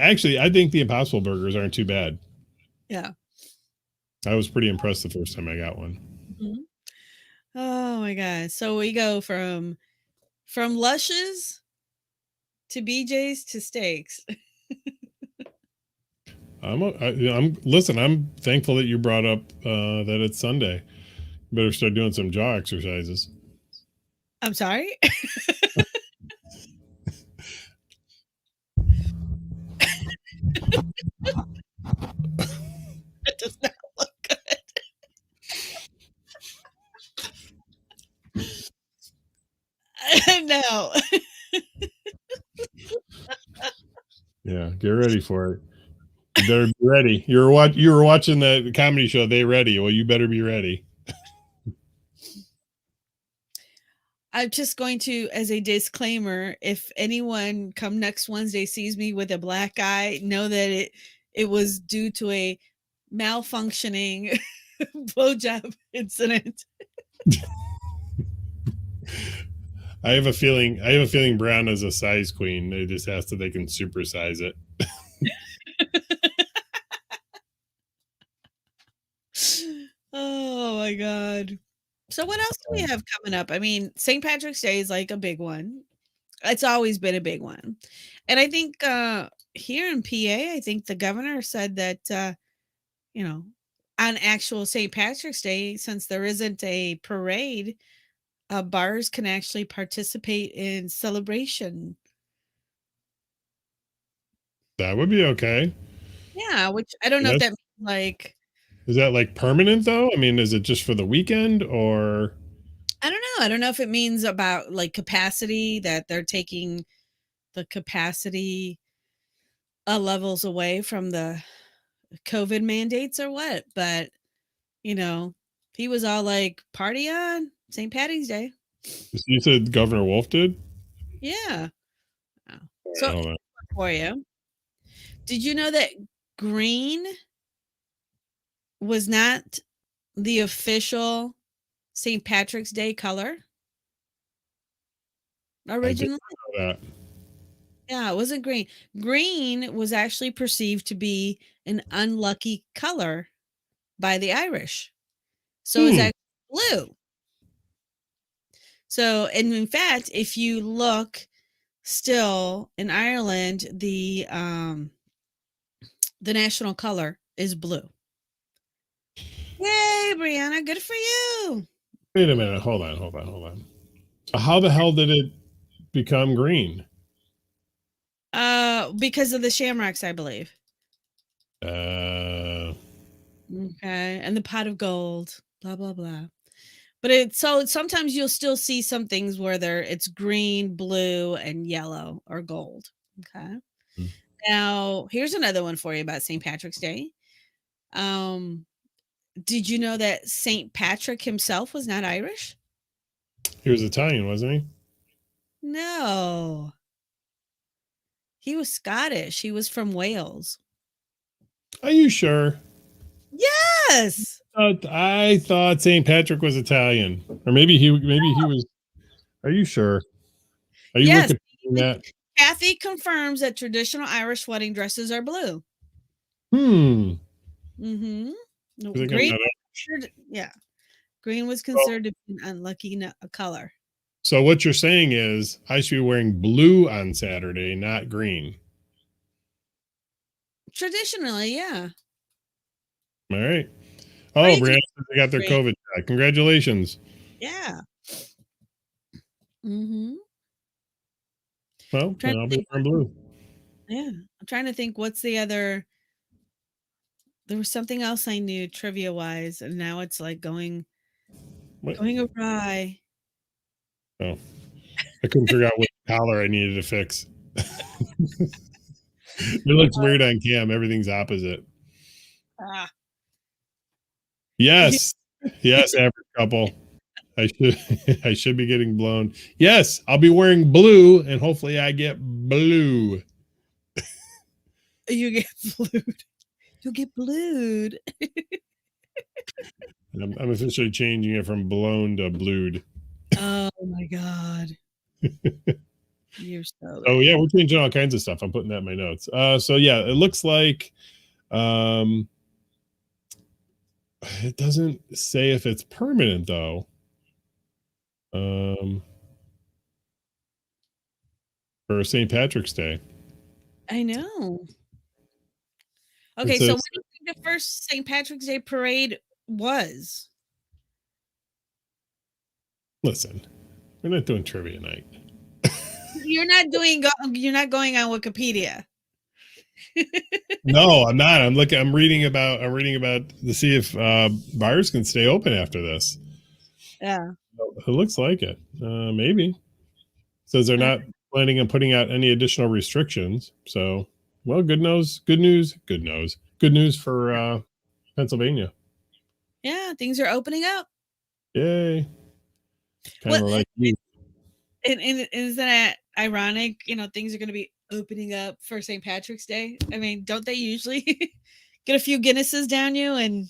the Impossible Burgers aren't too bad. Yeah. I was pretty impressed the first time I got one. Mm-hmm. Oh my God. So we go from Lushes to BJ's to steaks. I'm thankful that you brought up that it's Sunday. You better start doing some jaw exercises. I'm sorry. It does not look good. No. Yeah, get ready for it. You better be ready. You were watching the comedy show, They Ready. Well, you better be ready. I'm just going to, as a disclaimer, if anyone come next Wednesday sees me with a black eye, know that it was due to a malfunctioning blowjob incident. I have a feeling Brianna's a size queen. They just asked if they can supersize it. Oh my God. So what else do we have coming up? I mean, St. Patrick's Day is like a big one. It's always been a big one. And I think here in PA, I think the governor said that, on actual St. Patrick's Day, since there isn't a parade, bars can actually participate in celebration. That would be okay. Yeah, which I don't know if that means like, Is that like permanent though? I mean, is it just for the weekend or? I don't know. I don't know if it means about like capacity, that they're taking the capacity levels away from the COVID mandates or what. But, you know, he was all like, party on St. Patty's Day. You said Governor Wolf did? Yeah. Oh. All So, right, hold on. for you, did you know that green was not the official St. Patrick's Day color I did originally? know that. Yeah, it wasn't green. Green was actually perceived to be an unlucky color by the Irish. So it's Hmm. actually blue. So, and in fact, if you look still in Ireland, the national color is blue. Yay, Brianna, good for you. Wait a minute. Hold on. So how the hell did it become green? Because of the shamrocks, I believe. Uh, Okay, and the pot of gold, blah blah blah. But it's so sometimes you'll still see some things where it's green, blue, and yellow or gold. Okay. Hmm. Now, here's another one for you about St. Patrick's Day. Did you know that St. Patrick himself was not Irish? he was Italian, wasn't he? No. He was Scottish. He was from Wales. Are you sure? Yes. I thought St. Patrick was Italian, or maybe he was. Are you sure? Are you Yes. Wikipediaing that? Kathy confirms that traditional Irish wedding dresses are blue. Hmm. Mm-hmm. I think I'm Green. not. Yeah. Green was considered to be an unlucky color. So what you're saying is I should be wearing blue on Saturday, not green. Traditionally, yeah. All right. Or Oh, you could Brianna, they got their green. COVID shot. Congratulations. Yeah. Mm-hmm. Well, then I'll be wearing blue. Yeah. I'm trying to think what's the other. There was something else I knew trivia wise, and now it's like going What? awry. Oh, I couldn't figure out what collar I needed to fix. It looks weird on cam. Everything's opposite. Ah. Yes. Yes, average couple. I should I should be getting blown. Yes, I'll be wearing blue and hopefully I get blue. You get blued. You'll get blued. I'm officially changing it from blown to blued. Oh my god. You're so Oh yeah, we're changing all kinds of stuff. I'm putting that in my notes. So yeah, it looks like it doesn't say if it's permanent though. For St. Patrick's Day. I know. It Okay, so says, what do you think the first St. Patrick's Day parade was? listen, we're not doing trivia night. You're not going on Wikipedia. No, I'm not. I'm reading about to see if bars can stay open after this. Yeah. It looks like it. Maybe. Says they're not planning on putting out any additional restrictions. So, well, good news for Pennsylvania. Yeah, things are opening up. Yay. Kind of Well, like you. and isn't that ironic? You know, things are going to be opening up for St. Patrick's Day. I mean, don't they usually get a few Guinnesses down you and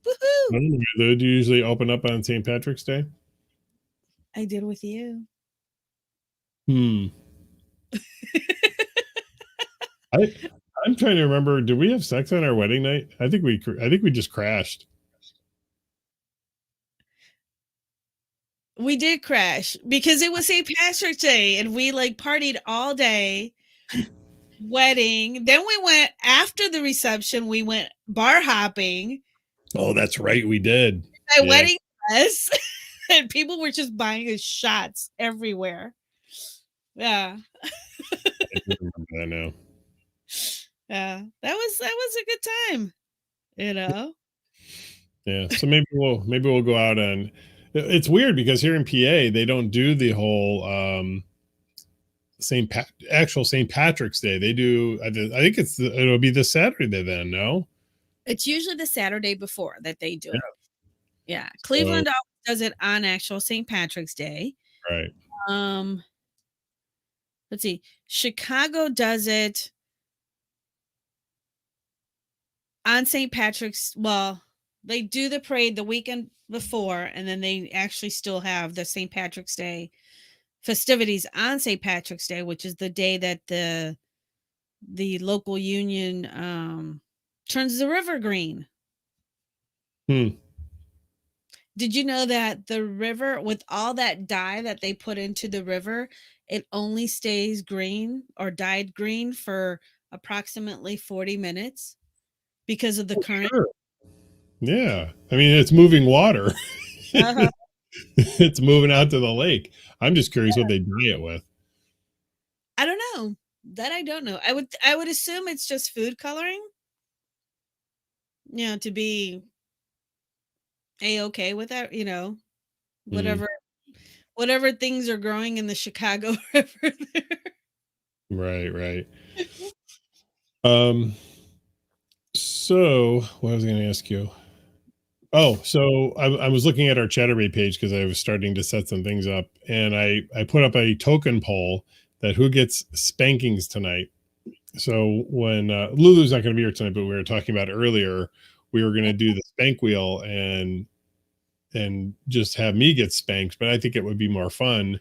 woohoo? I don't know, do you usually open up on St. Patrick's Day? I did with you. I'm trying to remember. Did we have sex on our wedding night? I think we just crashed. We did crash because it was St. Patrick's Day and we like partied all day. Wedding. Then we went after the reception. We went bar hopping. Oh, that's right, we did. My wedding dress, and people were just buying us shots everywhere. Yeah. I remember that now. Yeah, that was a good time. you know? Yeah. So maybe we'll go out on. It's weird because here in PA they don't do the whole actual St. Patrick's Day. They do. I think it'll be this Saturday then. No. It's usually the Saturday before that they do Yeah. it. Yeah. So, Cleveland always does it on actual St. Patrick's Day. right. Um, let's see. Chicago does it on St. Patrick's. Well, they do the parade the weekend before, and then they actually still have the St. Patrick's Day festivities on St. Patrick's Day, which is the day that the local union turns the river green. Hmm. Did you know that the river, with all that dye that they put into the river, it only stays green or dyed green for approximately 40 minutes because of the current? Sure. Yeah. I mean, it's moving water. Uh-huh. It's moving out to the lake. I'm just curious what they dye it with. I don't know. That I don't know. I would assume it's just food coloring. To be a-okay with that, whatever whatever things are growing in the Chicago River there. Right. So what was I going to ask you? Oh, so I was looking at our Chatterbait page because I was starting to set some things up, and I put up a token poll that who gets spankings tonight. So when Lulu's not going to be here tonight, but we were talking about earlier, we were going to do the spank wheel and just have me get spanked. But I think it would be more fun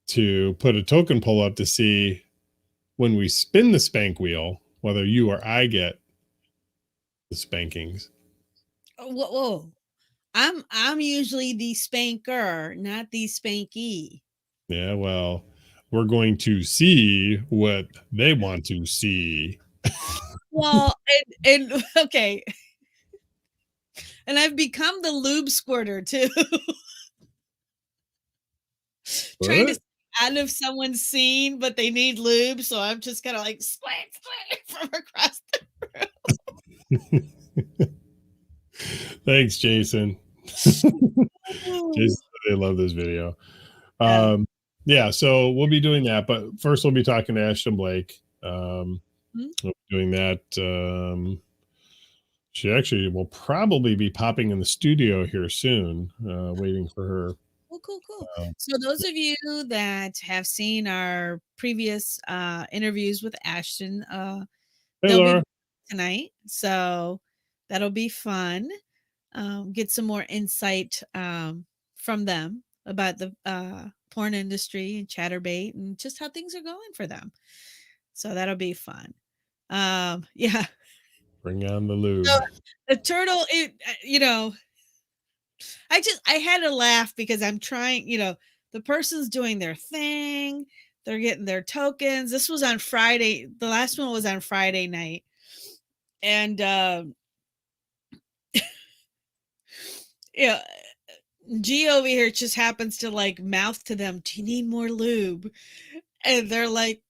to put a token poll up to see when we spin the spank wheel whether you or I get the spankings. Whoa. I'm usually the spanker, not the spankee. Yeah, well, we're going to see what they want to see. Well, and okay. And I've become the lube squirter too. Trying to What? stay out of someone's scene, but they need lube, so I'm just kind of like squirt from across the room. Thanks, Jason. Jason, they love this video. Yeah, so we'll be doing that, but first we'll be talking to Ashton Blake. We'll be doing that. She actually will probably be popping in the studio here soon, waiting for her. Cool. So those of you that have seen our previous interviews with Ashton, Hey, they'll Laura. be tonight. So that'll be fun. Get some more insight from them about the porn industry and Chatterbait and just how things are going for them. So that'll be fun. Yeah. Bring on the lube. So the turtle, I had to laugh because I'm trying, the person's doing their thing. They're getting their tokens. This was on Friday. The last one was on Friday night. And, G over here just happens to like mouth to them, do you need more lube? And they're like,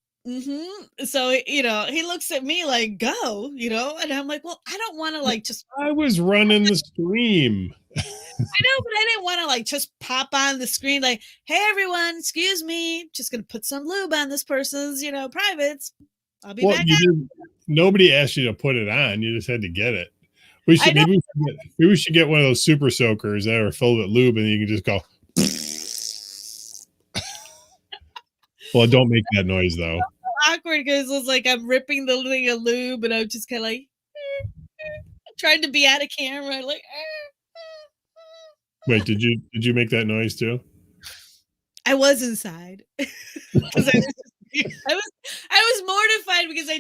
So, he looks at me like, go, and I'm like, well, I don't want to like just. I was running the stream. I know, but I didn't want to like just pop on the screen like, hey, everyone, excuse me. Just going to put some lube on this person's, privates. I'll be back. Nobody asked you to put it on. You just had to get it. Maybe we should get one of those super soakers that are filled with lube and you can just go. Well, don't make that noise though. Awkward because it was like I'm ripping the thing of lube and I'm just kind of like trying to be out of camera. Like, Wait, did you make that noise too? I was inside because I was mortified because I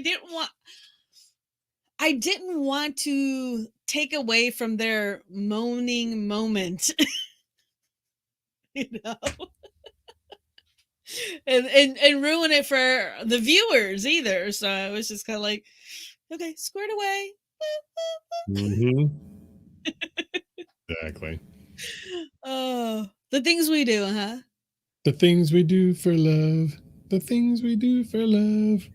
didn't want to take away from their moaning moment, and ruin it for the viewers either. So I was just kind of like, okay, squared away. Exactly. Oh, the things we do, huh? The things we do for love. The things we do for love.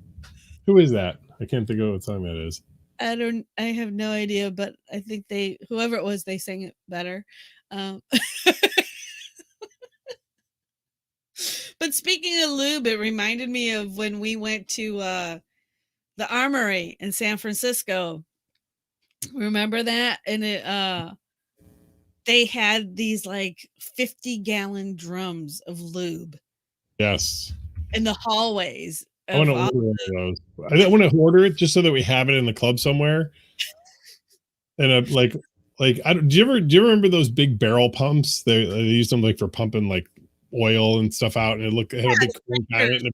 Who is that? I can't think of what song that is. I have no idea, but I think whoever it was, they sang it better. Um, but speaking of lube, it reminded me of when we went to the Armory in San Francisco. Remember that? And they had these like 50-gallon drums of lube Yes. in the hallways. I want to order one of those. I want to order it just so that we have it in the club somewhere. And do you ever remember those big barrel pumps? They used them like for pumping like oil and stuff out, and it had a big crank on it. And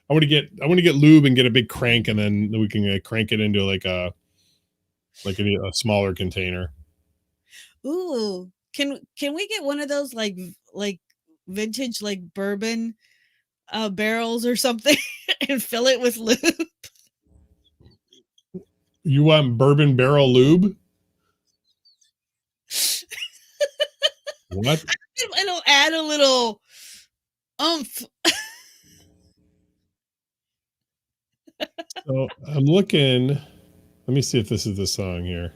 I want to get lube and get a big crank, and then we can crank it into like a smaller container. Ooh, can we get one of those like vintage like bourbon barrels or something and fill it with lube? You want bourbon barrel lube? What? It'll add a little oomph. So I'm looking. Let me see if this is the song here.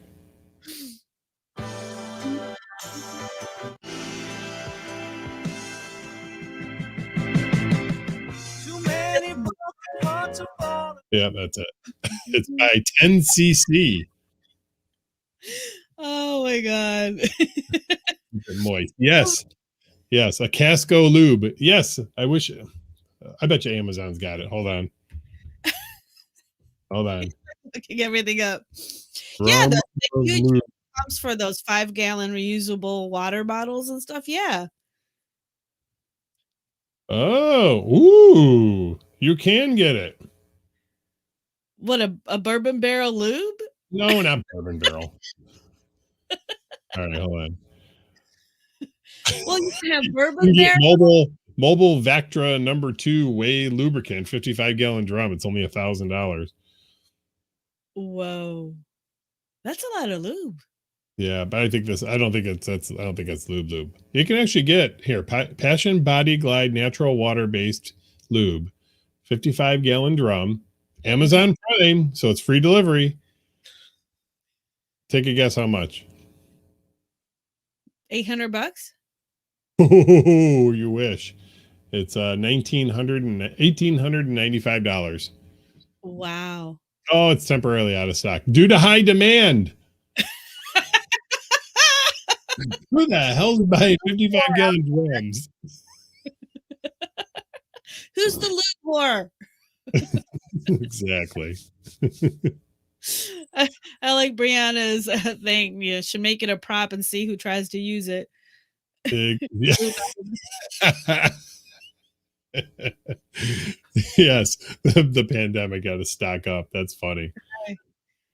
Yeah, that's it. It's by 10cc. Oh my god. Moist. Yes. Yes. A Casco lube. Yes. I bet you Amazon's got it. Hold on. Looking everything up. Rum Yeah, the huge lube. pumps for those 5-gallon reusable water bottles and stuff. Yeah. Oh, ooh. You can get it. What, a bourbon barrel lube? No, not bourbon barrel. All right, hold on. Well, you can have You bourbon can get barrel. mobile Vectra number 2 way lubricant, 55-gallon drum. It's only $1,000. Whoa. That's a lot of lube. Yeah, but I don't think it's lube. You can actually get here Passion Body Glide natural water-based lube, 55-gallon drum, Amazon Prime, so it's free delivery. Take a guess how much? $800? Oh, you wish. It's $1,895. Wow. Oh, it's temporarily out of stock due to high demand. Who the hell's buying 55-gallon drums? Who's the lube whore? Exactly. I like Brianna's thing. You should make it a prop and see who tries to use it. Yes, the pandemic got to stock up. That's funny.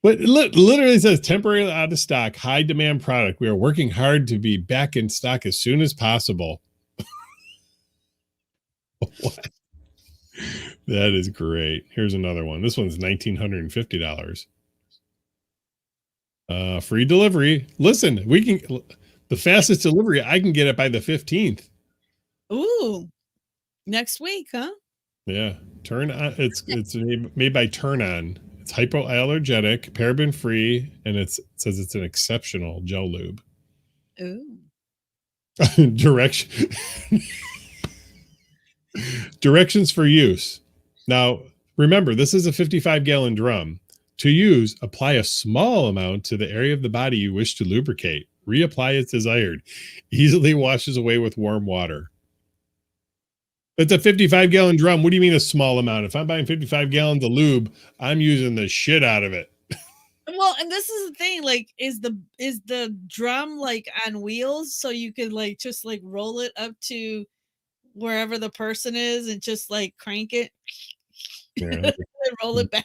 But it literally says temporarily out of stock, high demand product. We are working hard to be back in stock as soon as possible. What? That is great. Here's another one. This one's $1,950. Free delivery. Listen, the fastest delivery, I can get it by the 15th. Ooh. Next week, huh? Yeah. Turn on. It's made by Turn On. It's hypoallergenic, paraben free, and it says it's an exceptional gel lube. Ooh. Directions for use. Now, remember, this is a 55-gallon drum. To use, apply a small amount to the area of the body you wish to lubricate. Reapply as desired. Easily washes away with warm water. It's a 55-gallon drum. What do you mean a small amount? If I'm buying 55 gallons of lube, I'm using the shit out of it. Well, and this is the thing, like, is the drum like on wheels so you could like just like roll it up to wherever the person is and just like crank it and roll it back?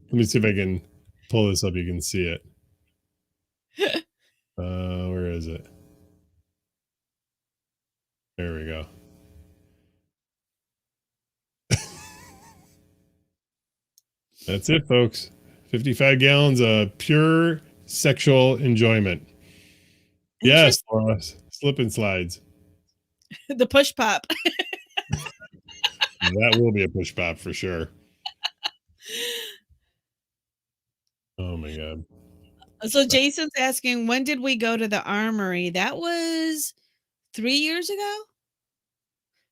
Let me see if I can pull this up. You can see it. Where is it? There we go. That's it, folks. 55 gallons of pure sexual enjoyment. Yes, Laura. Slip and slides. The push pop. That will be a push pop for sure. Oh Oh my god. So Jason's asking, when did we go to the Armory? That was 3 years ago.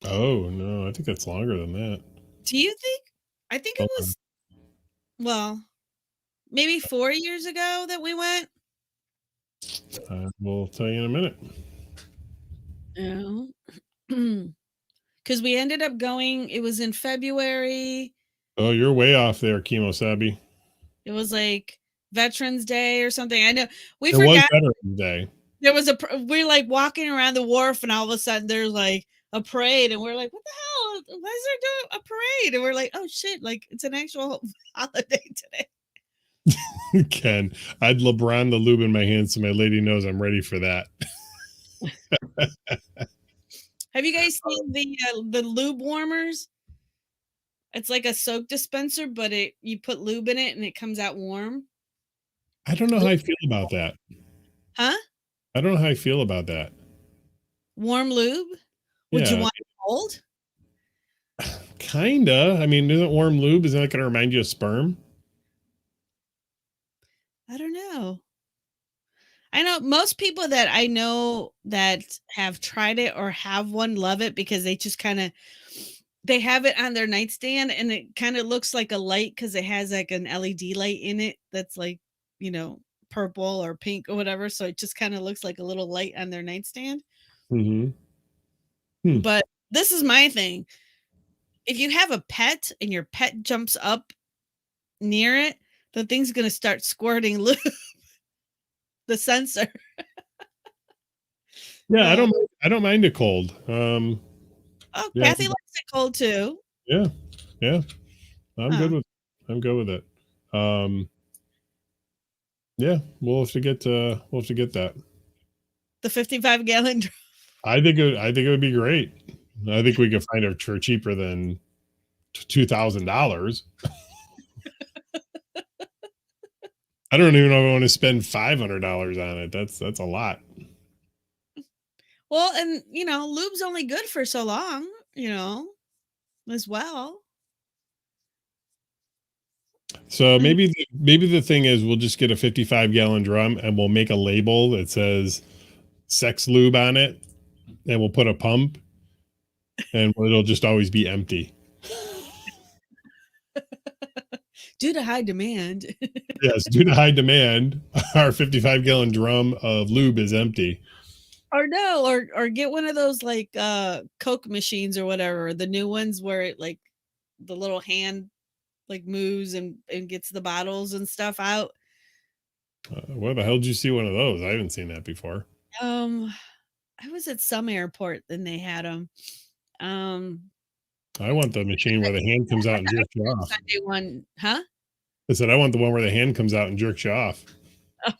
Oh no, I think that's longer than that. Do you think? I think it Hold on. was, well, maybe 4 years ago that we went. I will tell you in a minute. Yeah. Because we ended up going, it was in February. Oh, you're way off there, Kimo Sabi. It was like Veterans Day or something. I know we It was forgot Veterans Day. there was we're like walking around the wharf, and all of a sudden there's like a parade, and we're like, what the hell? Why is there doing a parade? And we're like, oh shit, like it's an actual holiday today. Ken, I'd LeBron the lube in my hand so my lady knows I'm ready for that. Have you guys seen the lube warmers? It's like a soap dispenser, but you put lube in it and it comes out warm. I don't know how I feel about that. Huh? I don't know how I feel about that. Warm lube? Would you Yeah. want it cold? Kinda. I mean, isn't warm lube, isn't that going to remind you of sperm? I don't know. I know most people that I know that have tried it or have one love it because they just kind of they have it on their nightstand and it kind of looks like a light because it has like an LED light in it that's like, purple or pink or whatever. So it just kind of looks like a little light on their nightstand. Mm-hmm. But this is my thing. If you have a pet and your pet jumps up near it, the thing's going to start squirting lube. The sensor. Yeah, I don't mind it cold. Oh, Yeah. Kathy likes it cold too. Yeah. I'm good with it. Yeah, we'll have to get that. The 55-gallon drum. I think it would be great. I think we could find it for cheaper than $2,000. I don't even know if I want to spend $500 on it. That's a lot. Well, and lube's only good for so long, as well. So maybe the thing is we'll just get a 55-gallon drum and we'll make a label that says sex lube on it, and we'll put a pump, and it'll just always be empty. Due to high demand. Yes, due to high demand, our 55-gallon drum of lube is empty. Or no, or get one of those like Coke machines or whatever, the new ones where it like the little hand like moves and gets the bottles and stuff out. Where the hell did you see one of those? I haven't seen that before. I was at some airport and they had them. I want the machine where the hand comes out and jerks you off. Sunday one, huh? I said I want the one where the hand comes out and jerks you off. Oh.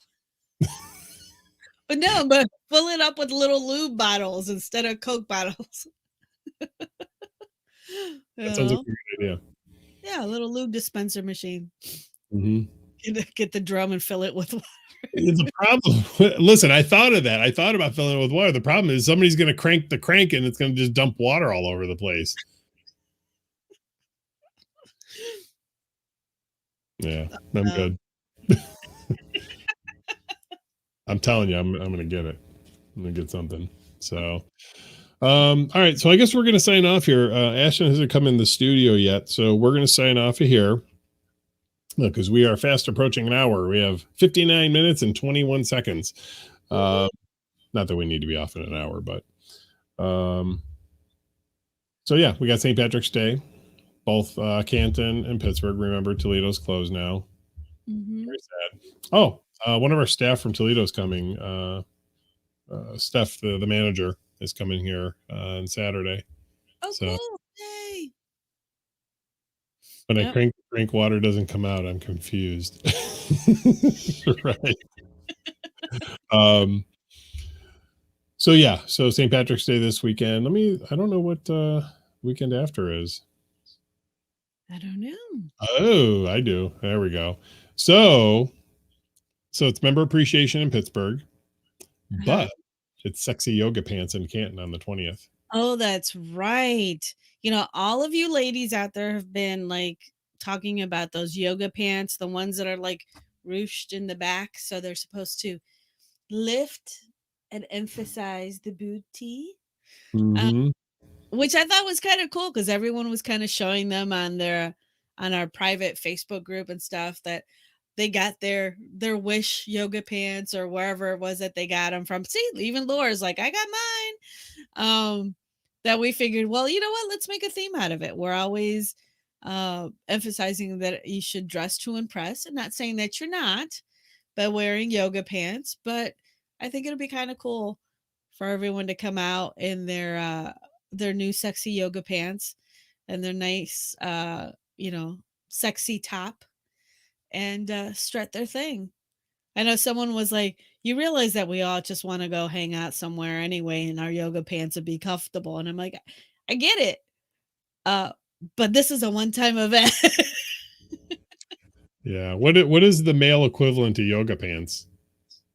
But fill it up with little lube bottles instead of Coke bottles. That sounds like a good idea. Yeah, a little lube dispenser machine. Mm-hmm. Get the drum and fill it with water. It's a problem. Listen, I thought of that. I thought about filling it with water. The problem is somebody's going to crank the crank and it's going to just dump water all over the place. Yeah, I'm good. I'm telling you, I'm going to get it. I'm going to get something. So, all right. So I guess we're going to sign off here. Ashton hasn't come in the studio yet. So we're going to sign off of here. Look, because we are fast approaching an hour. We have 59 minutes and 21 seconds. Not that we need to be off in an hour, but so yeah, we got St. Patrick's Day, both Canton and Pittsburgh. Remember, Toledo's closed now. Mm-hmm. Very sad. Oh, one of our staff from Toledo's coming. Steph, the manager, is coming here on Saturday. Oh, so, cool. Yay. When I crank, water doesn't come out. I'm confused. Right. So yeah, so St. Patrick's Day this weekend. I don't know what weekend after is. I don't know. Oh, I do. There we go. So it's member appreciation in Pittsburgh, but it's sexy yoga pants in Canton on the 20th. Oh, that's right. All of you ladies out there have been like talking about those yoga pants, the ones that are like ruched in the back, so they're supposed to lift and emphasize the booty, Mm-hmm. which I thought was kind of cool because everyone was kind of showing them on our private Facebook group and stuff that they got their wish yoga pants or wherever it was that they got them from. See, even Laura's like, I got mine. That we figured, well, you know what? Let's make a theme out of it. We're always emphasizing that you should dress to impress. I'm not saying that you're not by wearing yoga pants, but I think it'll be kind of cool for everyone to come out in their new sexy yoga pants and their nice sexy top and strut their thing. I know someone was like, you realize that we all just want to go hang out somewhere anyway in our yoga pants and be comfortable. And I'm like, I get it. But this is a one-time event. Yeah. What is the male equivalent to yoga pants?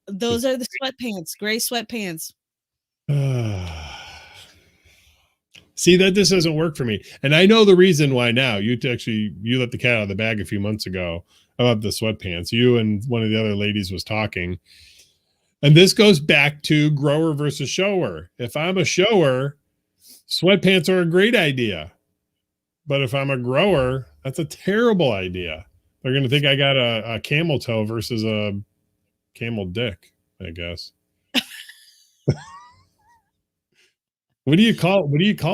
Those are the sweatpants, gray sweatpants. See, that this doesn't work for me. And I know the reason why now. You let the cat out of the bag a few months ago about the sweatpants. You and one of the other ladies was talking. And this goes back to grower versus shower. If I'm a shower, sweatpants are a great idea. But if I'm a grower, that's a terrible idea. They're going to think I got a camel toe versus a camel dick, I guess. What do you call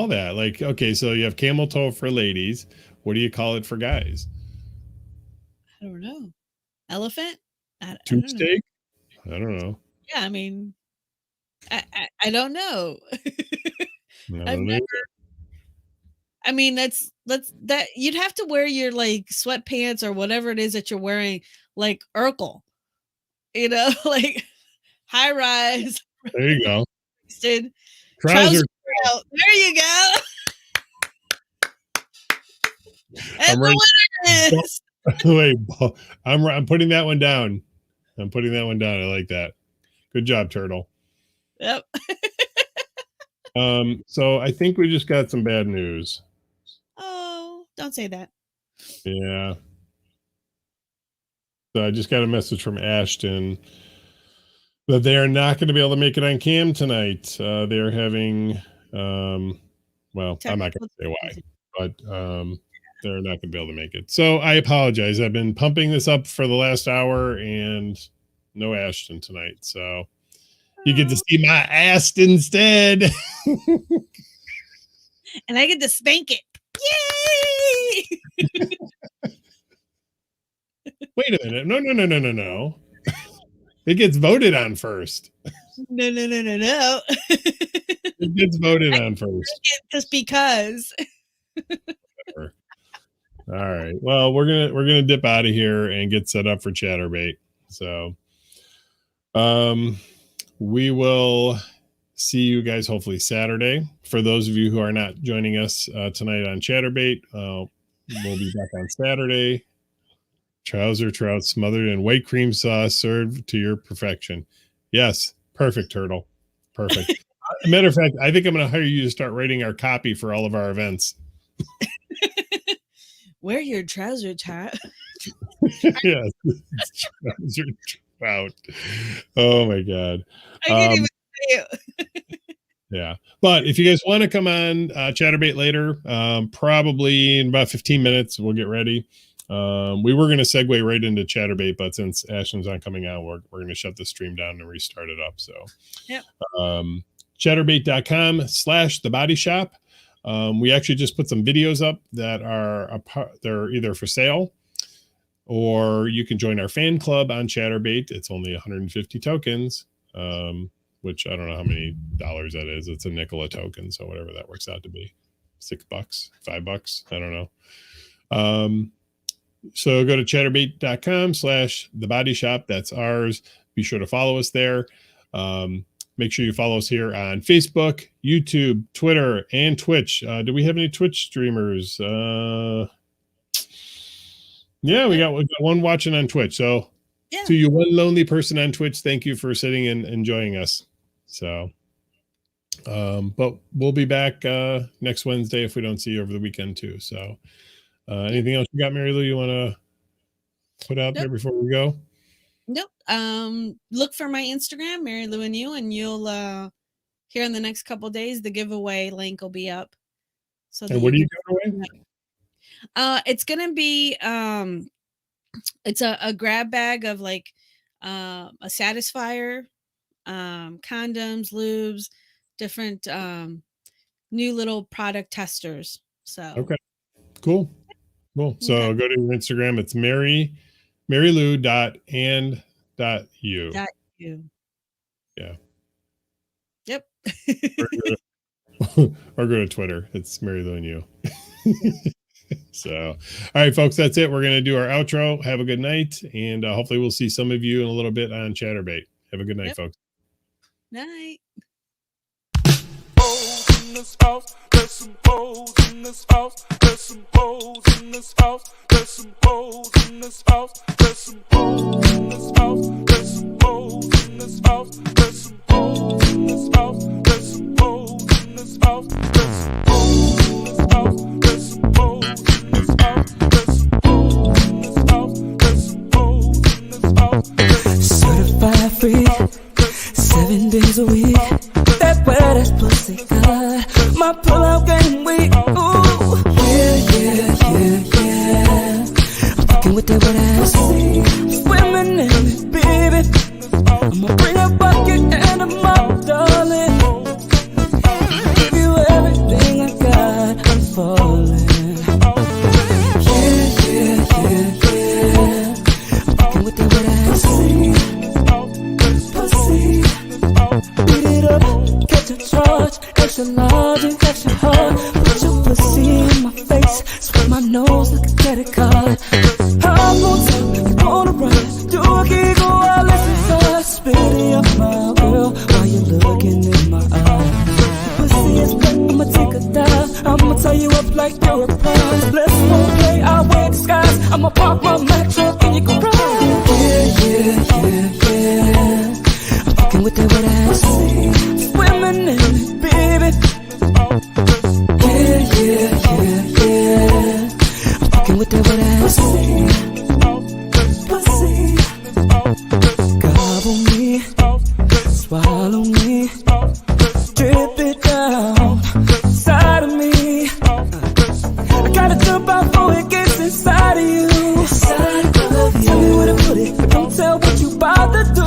that? Like, okay, so you have camel toe for ladies. What do you call it for guys? I don't know. Elephant? I Tube don't know. steak? I don't know. Yeah, I mean, I don't know. I've never. I mean, that's that you'd have to wear your like sweatpants or whatever it is that you're wearing, like Urkel, like high rise. There you go. Trousers out. There you go. And the winner is. Wait, I'm putting that one down. I like that. Good job, Turtle. Yep. So I think we just got some bad news. Oh, don't say that. Yeah. So I just got a message from Ashton that they are not going to be able to make it on cam tonight. They're having, well, I'm not going to say why, but they're not going to be able to make it. So I apologize. I've been pumping this up for the last hour and no Ashton tonight. So you get to see my ass instead. And I get to spank it. Yay! Wait a minute. No. It gets voted on first. No. It gets voted on first. Just because. All right. Well, we're gonna dip out of here and get set up for Chatterbait. So, we will see you guys hopefully Saturday. For those of you who are not joining us tonight on Chatterbait, we'll be back on Saturday. Trouser trout smothered in white cream sauce, served to your perfection. Yes, perfect, Turtle. Perfect. Matter of fact, I think I'm going to hire you to start writing our copy for all of our events. Wear your trouser top. Yes. Trouser trout. Oh my God. I can't even say it. Yeah. But if you guys want to come on Chatterbait later, probably in about 15 minutes, we'll get ready. We were going to segue right into Chatterbait, but since Ashton's not coming out, we're going to shut the stream down and restart it up. So, yep. Chatterbait.com/The Body Shop. We actually just put some videos up that they're either for sale or you can join our fan club on Chatterbait. It's only 150 tokens, which I don't know how many dollars that is. It's a nickel a token. So whatever that works out to be, $6, $5. I don't know. So go to chatterbait.com/The Body Shop. That's ours. Be sure to follow us there. Make sure you follow us here on Facebook, YouTube, Twitter, and Twitch. Do we have any Twitch streamers? Yeah, we got one watching on Twitch. So to you, one lonely person on Twitch, thank you for sitting and enjoying us. So, but we'll be back next Wednesday if we don't see you over the weekend too. So anything else you got, Marilu, you want to put out there before we go? Nope. Look for my Instagram, Marilu and you, and you'll here in the next couple days the giveaway link will be up. So And what are you giving away? It's gonna be it's a grab bag of like a satisfier, condoms, lubes, different new little product testers. So Okay, cool. So go to your Instagram. It's Marilu.and.u. Yeah. Yep. Or go to Twitter. It's Marilu and you. So, all right, folks, that's it. We're going to do our outro. Have a good night. And hopefully we'll see some of you in a little bit on Chatterbait. Have a good night, folks. Night. In this house, there's some hoes in this house, there's some hoes in this house, there's some hoes in this house, there's some hoes in this house, there's some hoes in this house, there's some hoes in this house, there's some hoes in this house, there's some hoes in this house, there's some hoes in this house, there's some hoes in this house, there's some hoes in this house. Certified free, 7 days a week. That wet ass pussy good. My pull-out game weak. Ooh, yeah. I'm fucking with that wet ass. Swimming in it, baby. I'ma bring a bucket and a mop, darling. Give you everything I got. I'm falling. Yeah. I'm fucking with that wet ass. Pussy. Beat it up, catch a charge, extra large and extra hard. Put your pussy in my face, sweep my nose like a credit card. I'm on top, you wanna ride, do a giggle while listen to spitting up my girl while you're looking in my eyes. Pussy is wet, I'ma take a dive, I'ma tie you up like you're a prize. Let's play, I'll wear disguise, I'ma park my Mac truck and you can ride. Yeah. With that wet ass, swimming in it, baby. Yeah. I'm fucking with that wet ass, pussy. Gobble me, swallow me, drip it down inside of me. I gotta jump out before it gets inside of you. Tell me where to put it, but don't tell what you about to do.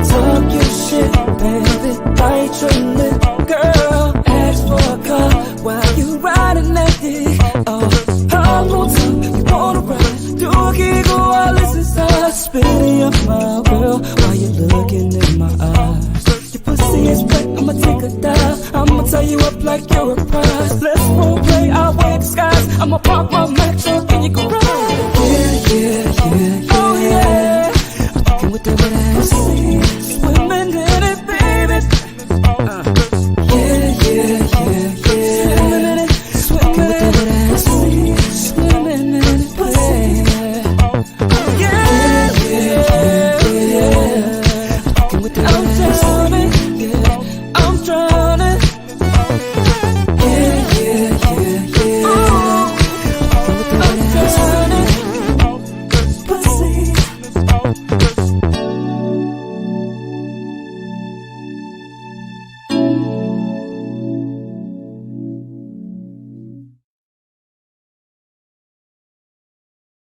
Talk your shit, baby, bite your lip, girl. Ask for a car while you riding that dick. Oh, I'm on top, you wanna ride, do a giggle while this is us. Spitting up my girl while you're looking in my eyes. Your pussy is wet, I'ma take a dive, I'ma tie you up like you're a prize. Let's role play, I'll wear disguise, I'ma park my Mac truck and you can ride.